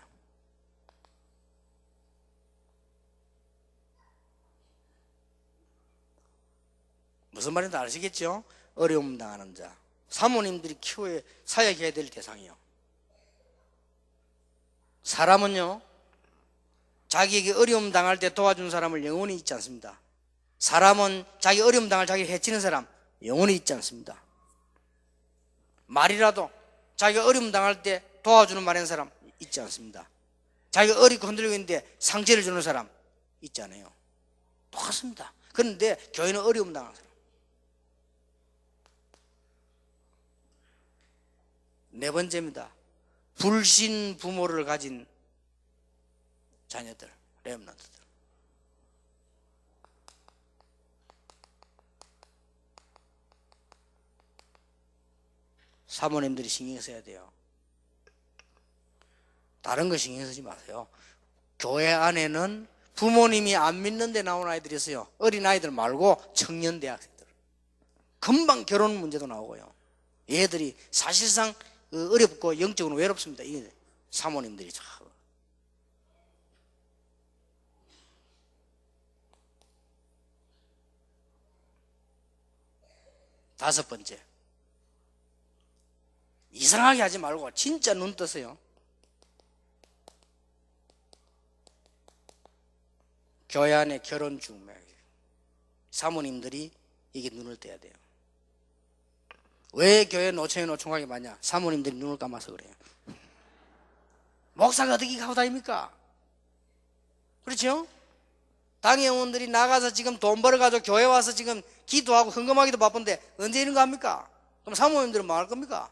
무슨 말인지 아시겠죠? 어려움 당하는 자. 사모님들이 키워야 사역해야 될 대상이요. 사람은요, 자기에게 어려움 당할 때 도와준 사람을 영원히 잊지 않습니다. 사람은 자기 어려움 당할 자기를 해치는 사람 영원히 잊지 않습니다. 말이라도 자기가 어려움 당할 때 도와주는 말하는 사람 잊지 않습니다. 자기가 어리고 흔들리고 있는데 상처를 주는 사람 잊지 않아요. 똑같습니다. 그런데 교회는 어려움 당하는 사람. 네 번째입니다. 불신 부모를 가진 자녀들, 렘넌트들. 사모님들이 신경 써야 돼요. 다른 거 신경 쓰지 마세요. 교회 안에는 부모님이 안 믿는 데 나온 아이들이 있어요. 어린 아이들 말고 청년 대학생들. 금방 결혼 문제도 나오고요. 얘들이 사실상 어렵고 영적으로 외롭습니다. 이 사모님들이 참. 다섯 번째, 이상하게 하지 말고 진짜 눈 뜨세요. 교회 안에 결혼 중매 사모님들이 이게 눈을 떼야 돼요. 왜 교회 노총이 노총각이 많냐? 사모님들이 눈을 감아서 그래요. 목사가 어떻게 하고 다닙니까? 그렇죠? 당회원들이 나가서 지금 돈 벌어가지고 교회 와서 지금 기도하고 헌금하기도 바쁜데 언제 이런 거 합니까? 그럼 사모님들은 뭐 할 겁니까?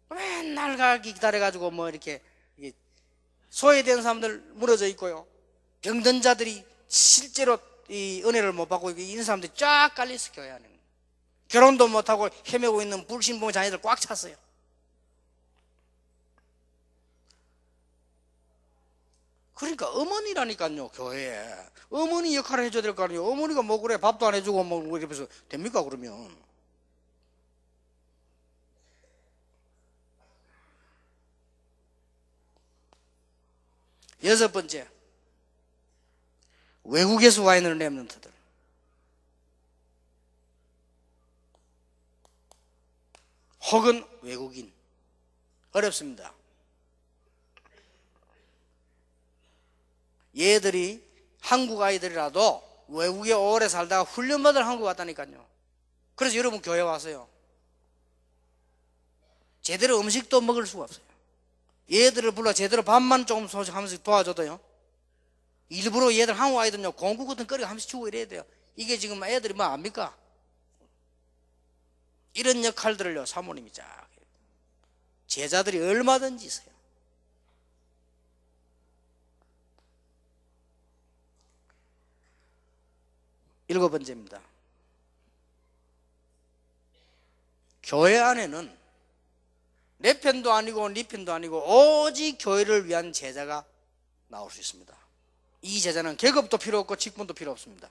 맨날 가기 기다려가지고 뭐 이렇게 소외된 사람들 무너져 있고요. 병든 자들이 실제로 이 은혜를 못 받고 있는 사람들이 쫙 깔려있어. 교회 안에는 결혼도 못하고 헤매고 있는 불신부 자녀들 꽉 찼어요. 그러니까 어머니라니까요. 교회에 어머니 역할을 해줘야 될 거 아니에요. 어머니가 뭐 그래 밥도 안 해주고 뭐 이러면서 됩니까? 그러면 여섯 번째, 외국에서 와 있는 렘넌트들. 혹은 외국인. 어렵습니다. 얘들이 한국 아이들이라도 외국에 오래 살다가 훈련받을 한국 왔다니까요. 그래서 여러분 교회 와서요, 제대로 음식도 먹을 수가 없어요. 얘들을 불러 제대로 밥만 조금 하면서 도와줘도요, 일부러 얘들 한국 아이들은요 공국 같은 거리 하면서 주고 이래야 돼요. 이게 지금 애들이 뭐 압니까? 이런 역할들을요 사모님이 쫙 해요. 제자들이 얼마든지 있어요. 일곱 번째입니다. 교회 안에는 내 편도 아니고 네 편도 아니고 오직 교회를 위한 제자가 나올 수 있습니다. 이 제자는 계급도 필요 없고 직분도 필요 없습니다.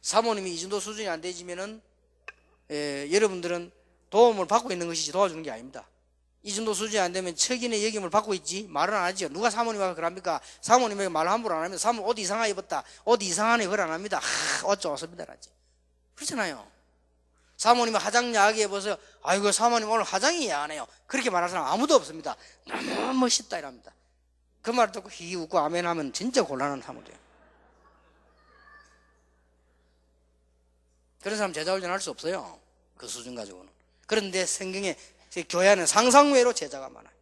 사모님이 이 정도 수준이 안 되지면은 여러분들은 도움을 받고 있는 것이지 도와주는 게 아닙니다. 이 정도 수준이 안 되면 척인의 역임을 받고 있지 말은 안 하죠. 누가 사모님하고 그럽니까? 사모님에게 말 함부로 안 하면 사모 옷 이상하게 입었다, 옷 이상하네 그걸 안 합니다. 옷 좋습니다 라지. 그렇잖아요. 사모님이 화장 야하게 입어서 아이고 사모님 오늘 화장이 야하네요 그렇게 말하는 사람 아무도 없습니다. 너무 멋있다 이랍니다. 그 말 듣고 히 웃고 아멘 하면 진짜 곤란한 사모돼요. 그런 사람 제자 훈련할 수 없어요. 그 수준 가지고는. 그런데 성경에 교회 안에 상상외로 제자가 많아요.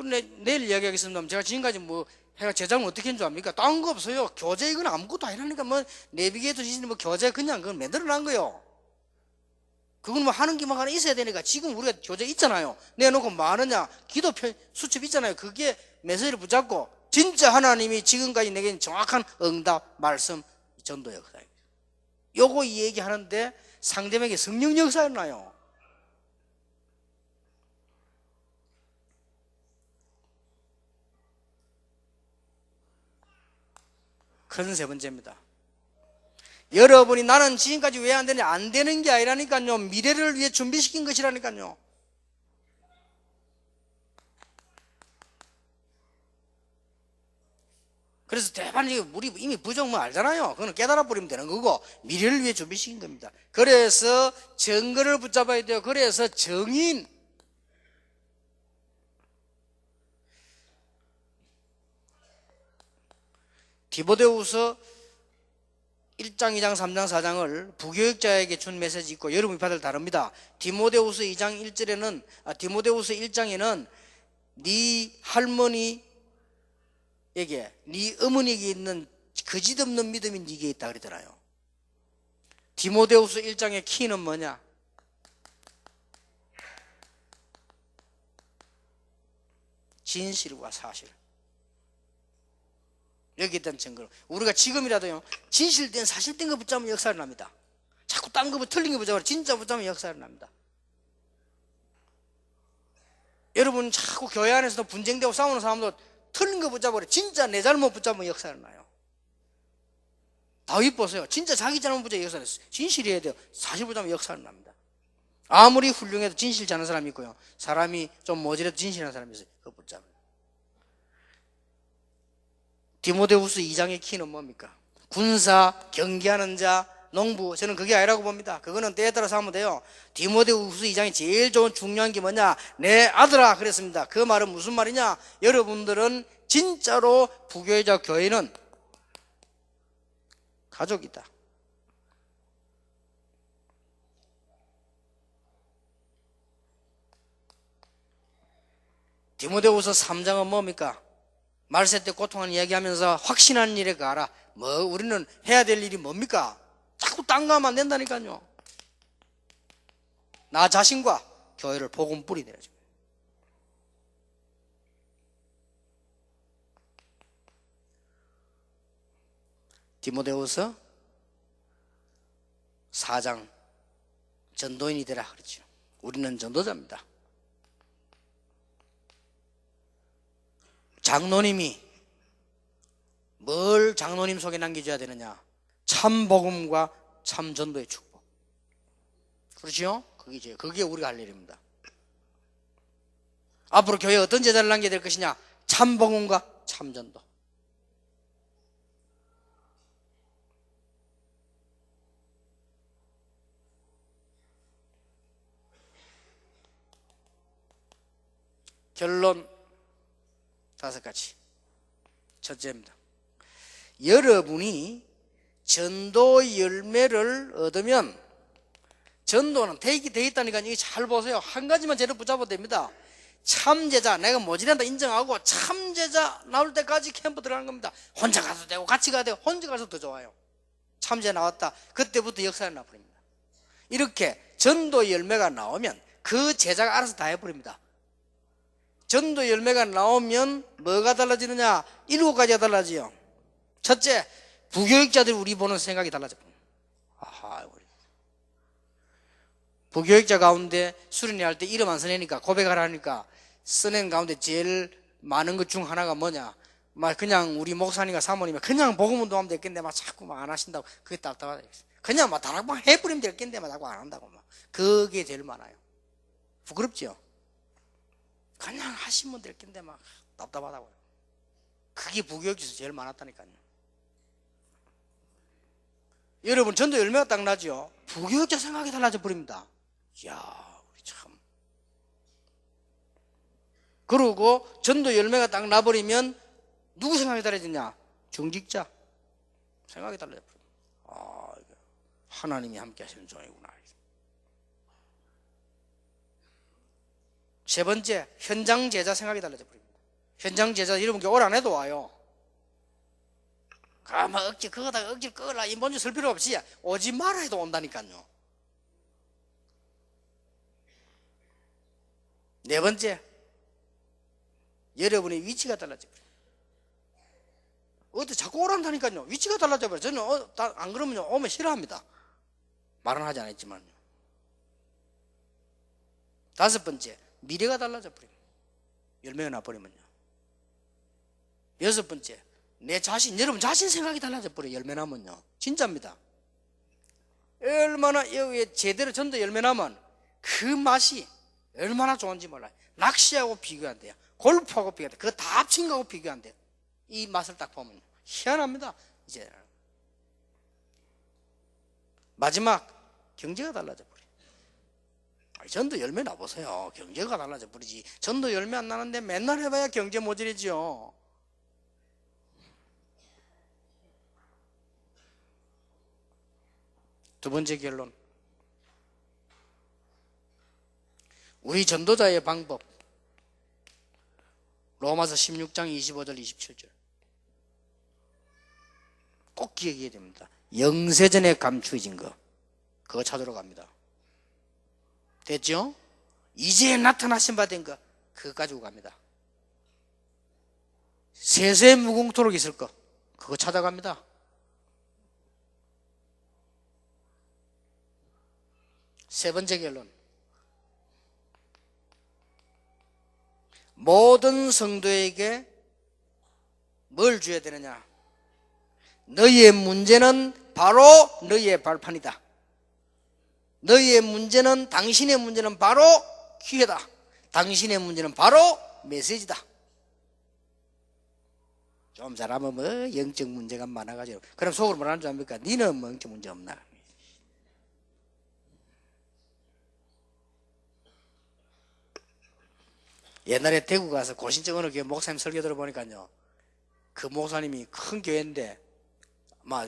근데 내일 이야기하겠습니다. 제가 지금까지 뭐 해가 제작을 어떻게 했는 줄 압니까? 딴 거 없어요. 교재 이건 아무것도 아니라니까. 뭐 내비게이터 시스템 뭐 교재 그냥 그건 만들어 난 거요. 그건 뭐 하는 기만 하나 있어야 되니까. 지금 우리가 교재 있잖아요. 내놓고 뭐 하느냐, 기도 수첩 있잖아요. 그게 메시지를 붙잡고 진짜 하나님이 지금까지 내게 정확한 응답, 말씀, 전도 역사입니다. 요거 이 얘기하는데 상대방에게 성령 역사가 나요. 그건 세 번째입니다. 여러분이 나는 지금까지 왜 안 되냐? 안 되는 게 아니라니까요. 미래를 위해 준비시킨 것이라니까요. 그래서 대반적으로 우리 이미 부정 뭐 알잖아요. 그거는 깨달아 버리면 되는 거고 미래를 위해 준비시킨 겁니다. 그래서 정거를 붙잡아야 돼요. 그래서 정인 디모데후서 1장, 2장, 3장, 4장을 부교육자에게 준 메시지 있고 여러분이 받을 다릅니다. 디모데후서 2장 1절에는 디모데후서 1장에는 네 할머니에게 네 어머니에게 있는 거짓없는 믿음이 네게 있다 그러잖아요. 디모데후서 1장의 키는 뭐냐? 진실과 사실. 여기에 대한 증거로 우리가 지금이라도요 진실된 사실된 거 붙잡으면 역사를 납니다. 자꾸 딴 거 틀린 거 붙잡으면 진짜 붙잡으면 역사를 납니다. 여러분 자꾸 교회 안에서도 분쟁되고 싸우는 사람도 틀린 거 붙잡으래 진짜 내 잘못 붙잡으면 역사를 나요. 다윗 보세요. 진짜 자기 잘못 붙잡으면 역사를 나요. 진실이어야 돼요. 사실 붙잡으면 역사를 납니다. 아무리 훌륭해도 진실지 않은 사람이 있고요 사람이 좀 모질해도 진실한 사람이 있어요. 그거 붙잡아요. 디모데후서 2장의 키는 뭡니까? 군사, 경계하는 자, 농부. 저는 그게 아니라고 봅니다. 그거는 때에 따라서 하면 돼요. 디모데후서 2장이 제일 좋은 중요한 게 뭐냐? 내 아들아 그랬습니다. 그 말은 무슨 말이냐? 여러분들은 진짜로 부교회자 교회는 가족이다. 디모데후서 3장은 뭡니까? 말세 때 고통하는 이야기하면서 확신하는 일에 가라. 뭐 우리는 해야 될 일이 뭡니까? 자꾸 딴 거 하면 안 된다니까요. 나 자신과 교회를 복음 뿌리내야죠. 디모데후서 4장 전도인이 되라 그랬죠. 우리는 전도자입니다. 장로님이 뭘 장로님 속에 남겨줘야 되느냐? 참 복음과 참 전도의 축복. 그렇죠? 그게 우리가 할 일입니다. 앞으로 교회에 어떤 제자를 남겨야 될 것이냐? 참 복음과 참 전도. 결론 5가지. 첫째입니다. 여러분이 전도 열매를 얻으면 전도는 대입이 되어 있다니까 이게 잘 보세요. 한 가지만 제대로 붙잡아도 됩니다. 참제자, 내가 모질한다 인정하고 참제자 나올 때까지 캠프 들어가는 겁니다. 혼자 가도 되고 같이 가도 되고 혼자 가서 더 좋아요. 참제자 나왔다. 그때부터 역사가 나버립니다. 이렇게 전도 열매가 나오면 그 제자가 알아서 다 해버립니다. 전도 열매가 나오면 뭐가 달라지느냐? 7가지가 달라지요. 첫째, 부교육자들이 우리 보는 생각이 달라져. 아하, 부교육자 가운데 수련회 할 때 이름 안 써내니까 고백하라니까 써낸 가운데 제일 많은 것 중 하나가 뭐냐? 막 그냥 우리 목사님과 사모님이 그냥 복음 운동하면 됐겠는데 막 자꾸 막 안 하신다고. 그게 답답하다. 그냥 막 다락방 해버리면 됐겠는데 막 자꾸 안 한다고 막. 그게 제일 많아요. 부끄럽죠? 그냥 하시면 될 텐데 막 답답하다고요. 그게 부교육에서 제일 많았다니까요. 여러분 전도 열매가 딱 나죠. 부교육자 생각이 달라져 버립니다. 이야, 우리 참. 그러고 전도 열매가 딱 나버리면 누구 생각이 달라지냐? 중직자 생각이 달라져 버립니다. 아, 하나님이 함께 하시는 종이구나. 세 번째, 현장 제자 생각이 달라져 버립니다. 현장 제자 여러분께 올 안 해도 와요. 막 억지 그거다가 억지 끌라 인본주 쓸 필요 없이 오지 마라 해도 온다니까요. 네 번째, 여러분의 위치가 달라져 버려요. 어디 자꾸 오란다니까요. 위치가 달라져 버려요. 저는 안 그러면 오면 싫어합니다. 말은 하지 않았지만요. 다섯 번째, 미래가 달라져 버려요. 열매가 나버리면요. 여섯 번째, 내 자신, 여러분 자신 생각이 달라져 버려요. 열매 나면요. 진짜입니다. 얼마나 여기에 제대로 전도 열매 나면 그 맛이 얼마나 좋은지 몰라요. 낚시하고 비교 안 돼요. 골프하고 비교 안 돼요. 그거 다 합친 거하고 비교 안 돼요. 이 맛을 딱 보면 희한합니다. 이제 마지막, 경제가 달라져 버려요. 전도 열매 나보세요. 경제가 달라져 버리지. 전도 열매 안 나는데 맨날 해봐야 경제 모질이지요. 두 번째 결론, 우리 전도자의 방법, 로마서 16장 25절 27절 꼭 기억해야 됩니다. 영세전에 감추어진 거, 그거 찾으러 갑니다. 됐죠? 이제 나타나신 바 된 거, 그거 가지고 갑니다. 세세 무궁토록 있을 거, 그거 찾아갑니다. 세 번째 결론, 모든 성도에게 뭘 줘야 되느냐? 너희의 문제는 바로 너희의 발판이다. 너희의 문제는, 당신의 문제는 바로 기회다. 당신의 문제는 바로 메시지다. 좀 잘하면 뭐 영적 문제가 많아가지고, 그럼 속으로 뭐라는 줄 압니까? 니는 뭐 영적 문제 없나? 옛날에 대구 가서 고신적 어느 교회 목사님 설교 들어보니까요, 그 목사님이 큰 교회인데 막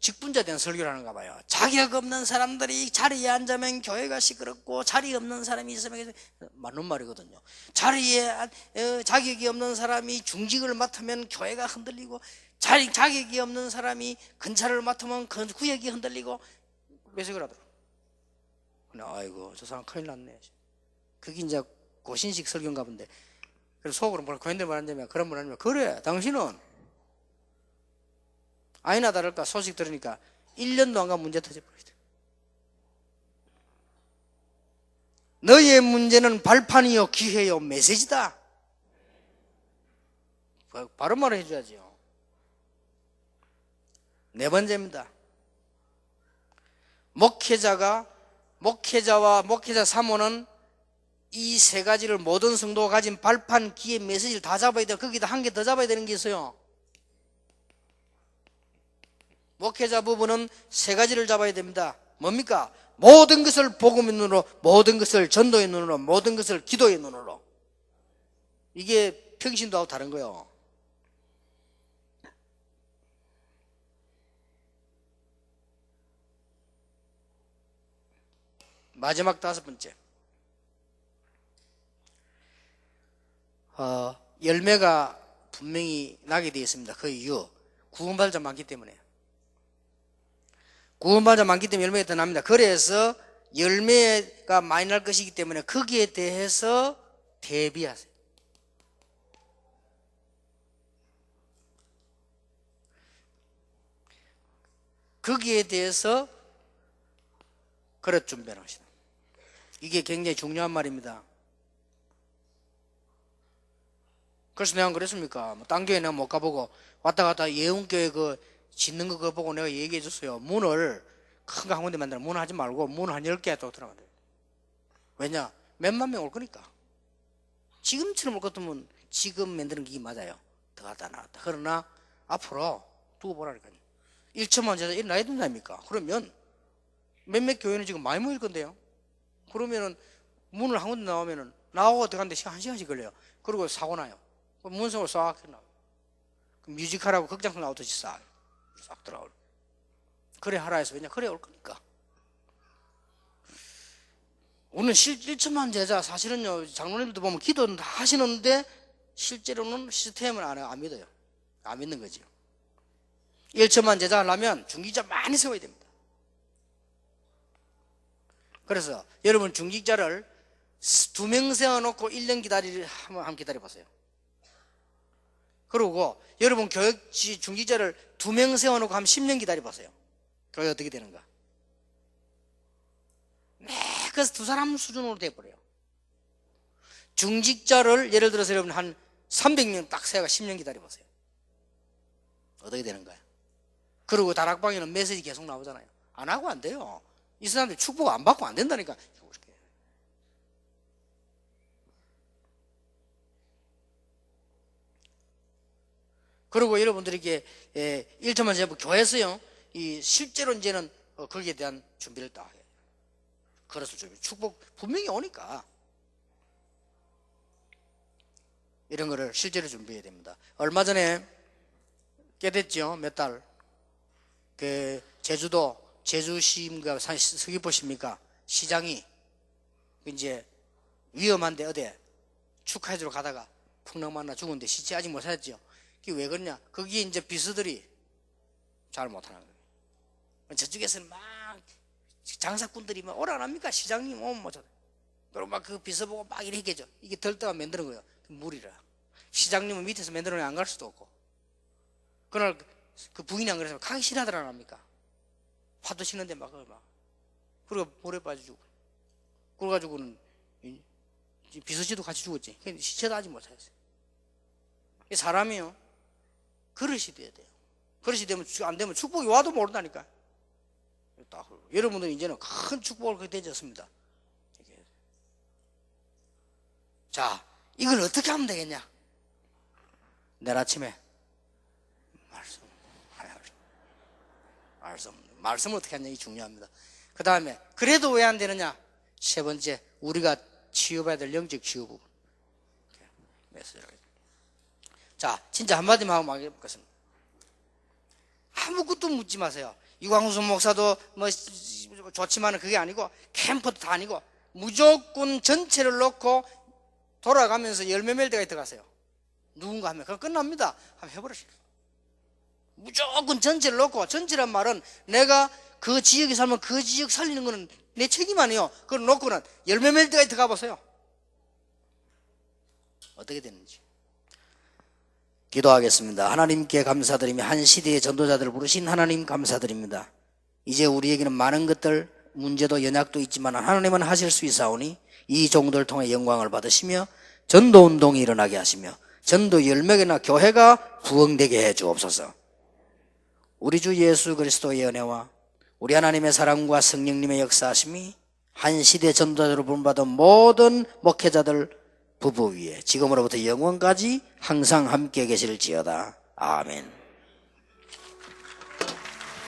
직분자 대한 설교를 하는가 봐요. 자격 없는 사람들이 자리에 앉으면 교회가 시끄럽고, 자리 없는 사람이 있으면, 맞는 말이거든요. 자리에 자격이 없는 사람이 중직을 맡으면 교회가 흔들리고, 자격이 없는 사람이 근찰을 맡으면 그 구역이 흔들리고, 매색을 하더라고요. 아이고 저 사람 큰일 났네. 그게 이제 고신식 설교인가 본데, 그래서 속으로 뭐라 교인들 말하자면, 그런 분 아니면, 그래 당신은 아니나 다를까 소식 들으니까 1년도 안 가 문제 터져버리다. 너희의 문제는 발판이요 기회요 메시지다. 바로 말을 해줘야죠. 네 번째입니다. 목회자와 목회자 사모는 이 세 가지를 모든 성도가 가진 발판, 기회, 메시지를 다 잡아야 돼요. 거기다 한 개 더 잡아야 되는 게 있어요. 목회자 부부는 세 가지를 잡아야 됩니다. 뭡니까? 모든 것을 복음의 눈으로, 모든 것을 전도의 눈으로, 모든 것을 기도의 눈으로. 이게 평신도하고 다른 거예요. 마지막 다섯 번째, 열매가 분명히 나게 되어 있습니다. 그 이유, 구원받자 많기 때문에. 구원받자 많기 때문에 열매가 더 납니다. 그래서 열매가 많이 날 것이기 때문에 거기에 대해서 대비하세요. 거기에 대해서 그릇 준비를 하시다. 이게 굉장히 중요한 말입니다. 그래서 내가 그랬습니까? 딴 교회 내가 못 가보고 왔다 갔다 예운교회 그 짓는 거 그거 보고 내가 얘기해 줬어요. 문을 큰 거 한 군데 만들어 문 하지 말고 문을 한 10개 또 들어가야 돼. 왜냐? 몇만 명 올 거니까. 지금처럼 올 것 같으면 지금 만드는 게 맞아요. 더 갔다 나왔다. 그러나 앞으로 두고 보라니까요. 1천만 제자 일어나야 된다니까. 그러면 몇몇 교회는 지금 많이 모일 건데요. 그러면은 문을 한 군데 나오면은 나오고 들어가는데 한 시간씩 걸려요. 그리고 사고 나요. 문성으로 싹 나와. 뮤지컬하고 극장성 나오듯이 싹 들어올. 그래 하라 해서. 왜냐? 그래 올 거니까. 오늘 1천만 제자 사실은요, 장로님들도 보면 기도는 다 하시는데 실제로는 시스템을 안 믿어요. 안 믿는 거죠. 1천만 제자 하려면 중직자 많이 세워야 됩니다. 그래서 여러분 중직자를 2명 세워놓고 1년 한번 기다려보세요. 그리고 여러분 교역지 중직자를 2명 세워놓고 한 10년 기다려보세요. 그게 어떻게 되는가? 그래서 두 사람 수준으로 돼버려요. 중직자를 예를 들어서 여러분 한 300명 딱 세워가 10년 기다려보세요. 어떻게 되는 거야? 그리고 다락방에는 메시지 계속 나오잖아요. 안 하고 안 돼요. 이 사람들 축복 안 받고 안 된다니까. 그리고 여러분들에게 1천만 제부 교회에서요, 이 실제로 이제는 거기에 대한 준비를 다 해요. 그래서 축복 분명히 오니까 이런 거를 실제로 준비해야 됩니다. 얼마 전에 꽤 됐죠. 몇 달. 그 제주도 제주시인가 서귀포시입니까? 시장이 이제 위험한데 어디 축하해주러 가다가 풍랑 만나 죽었는데 시체 아직 못 찾았죠. 그게 왜 그러냐? 거기에 이제 비서들이 잘 못하는 거예요. 저쪽에서는 막 장사꾼들이 막 오라 안 합니까? 시장님 오면 뭐 그리고 막 그 비서 보고 막 이렇게 해줘. 이게 덜다가 만드는 거예요. 무리라. 시장님은 밑에서 만들어 안 갈 수도 없고. 그날 그 부인이 안 그래서 가기 싫어하더라 안 합니까? 파도 치는데 막 그리고 물에 빠져주고. 그래가지고는 비서씨도 같이 죽었지. 시체도 아직 못 찾았어요. 사람이요, 그릇이 돼야 돼요. 그릇이 되면 안 되면 축복이 와도 모른다니까. 여러분들은 이제는 큰 축복을 그렇게 되졌습니다. 자, 이걸 어떻게 하면 되겠냐? 내일 아침에 말씀을 어떻게 하냐, 이 중요합니다. 그 다음에 그래도 왜 안 되느냐? 세 번째, 우리가 치유해야 될 영적 치유 부분. 자, 진짜 한마디만 하고 마치겠습니다. 아무것도 묻지 마세요. 유광수 목사도 뭐 좋지만 그게 아니고 캠프도 다 아니고 무조건 전체를 놓고 돌아가면서 열매맺을 때가 들어가세요. 누군가 하면 그럼 끝납니다. 한번 해보시죠. 무조건 전체를 놓고, 전체란 말은 내가 그 지역에 살면 그 지역 살리는 거는 내 책임 아니에요. 그걸 놓고는 열매맺을 때가 들어가 보세요. 어떻게 되는지. 기도하겠습니다. 하나님께 감사드리며 한 시대의 전도자들을 부르신 하나님 감사드립니다. 이제 우리에게는 많은 것들, 문제도 연약도 있지만 하나님은 하실 수 있사오니 이 종들을 통해 영광을 받으시며 전도운동이 일어나게 하시며 전도 열매나 교회가 부흥되게 해 주옵소서. 우리 주 예수 그리스도의 은혜와 우리 하나님의 사랑과 성령님의 역사하심이 한 시대 전도자로 부름받은 모든 목회자들 부부 위에 지금으로부터 영원까지 항상 함께 계실지어다. 아멘.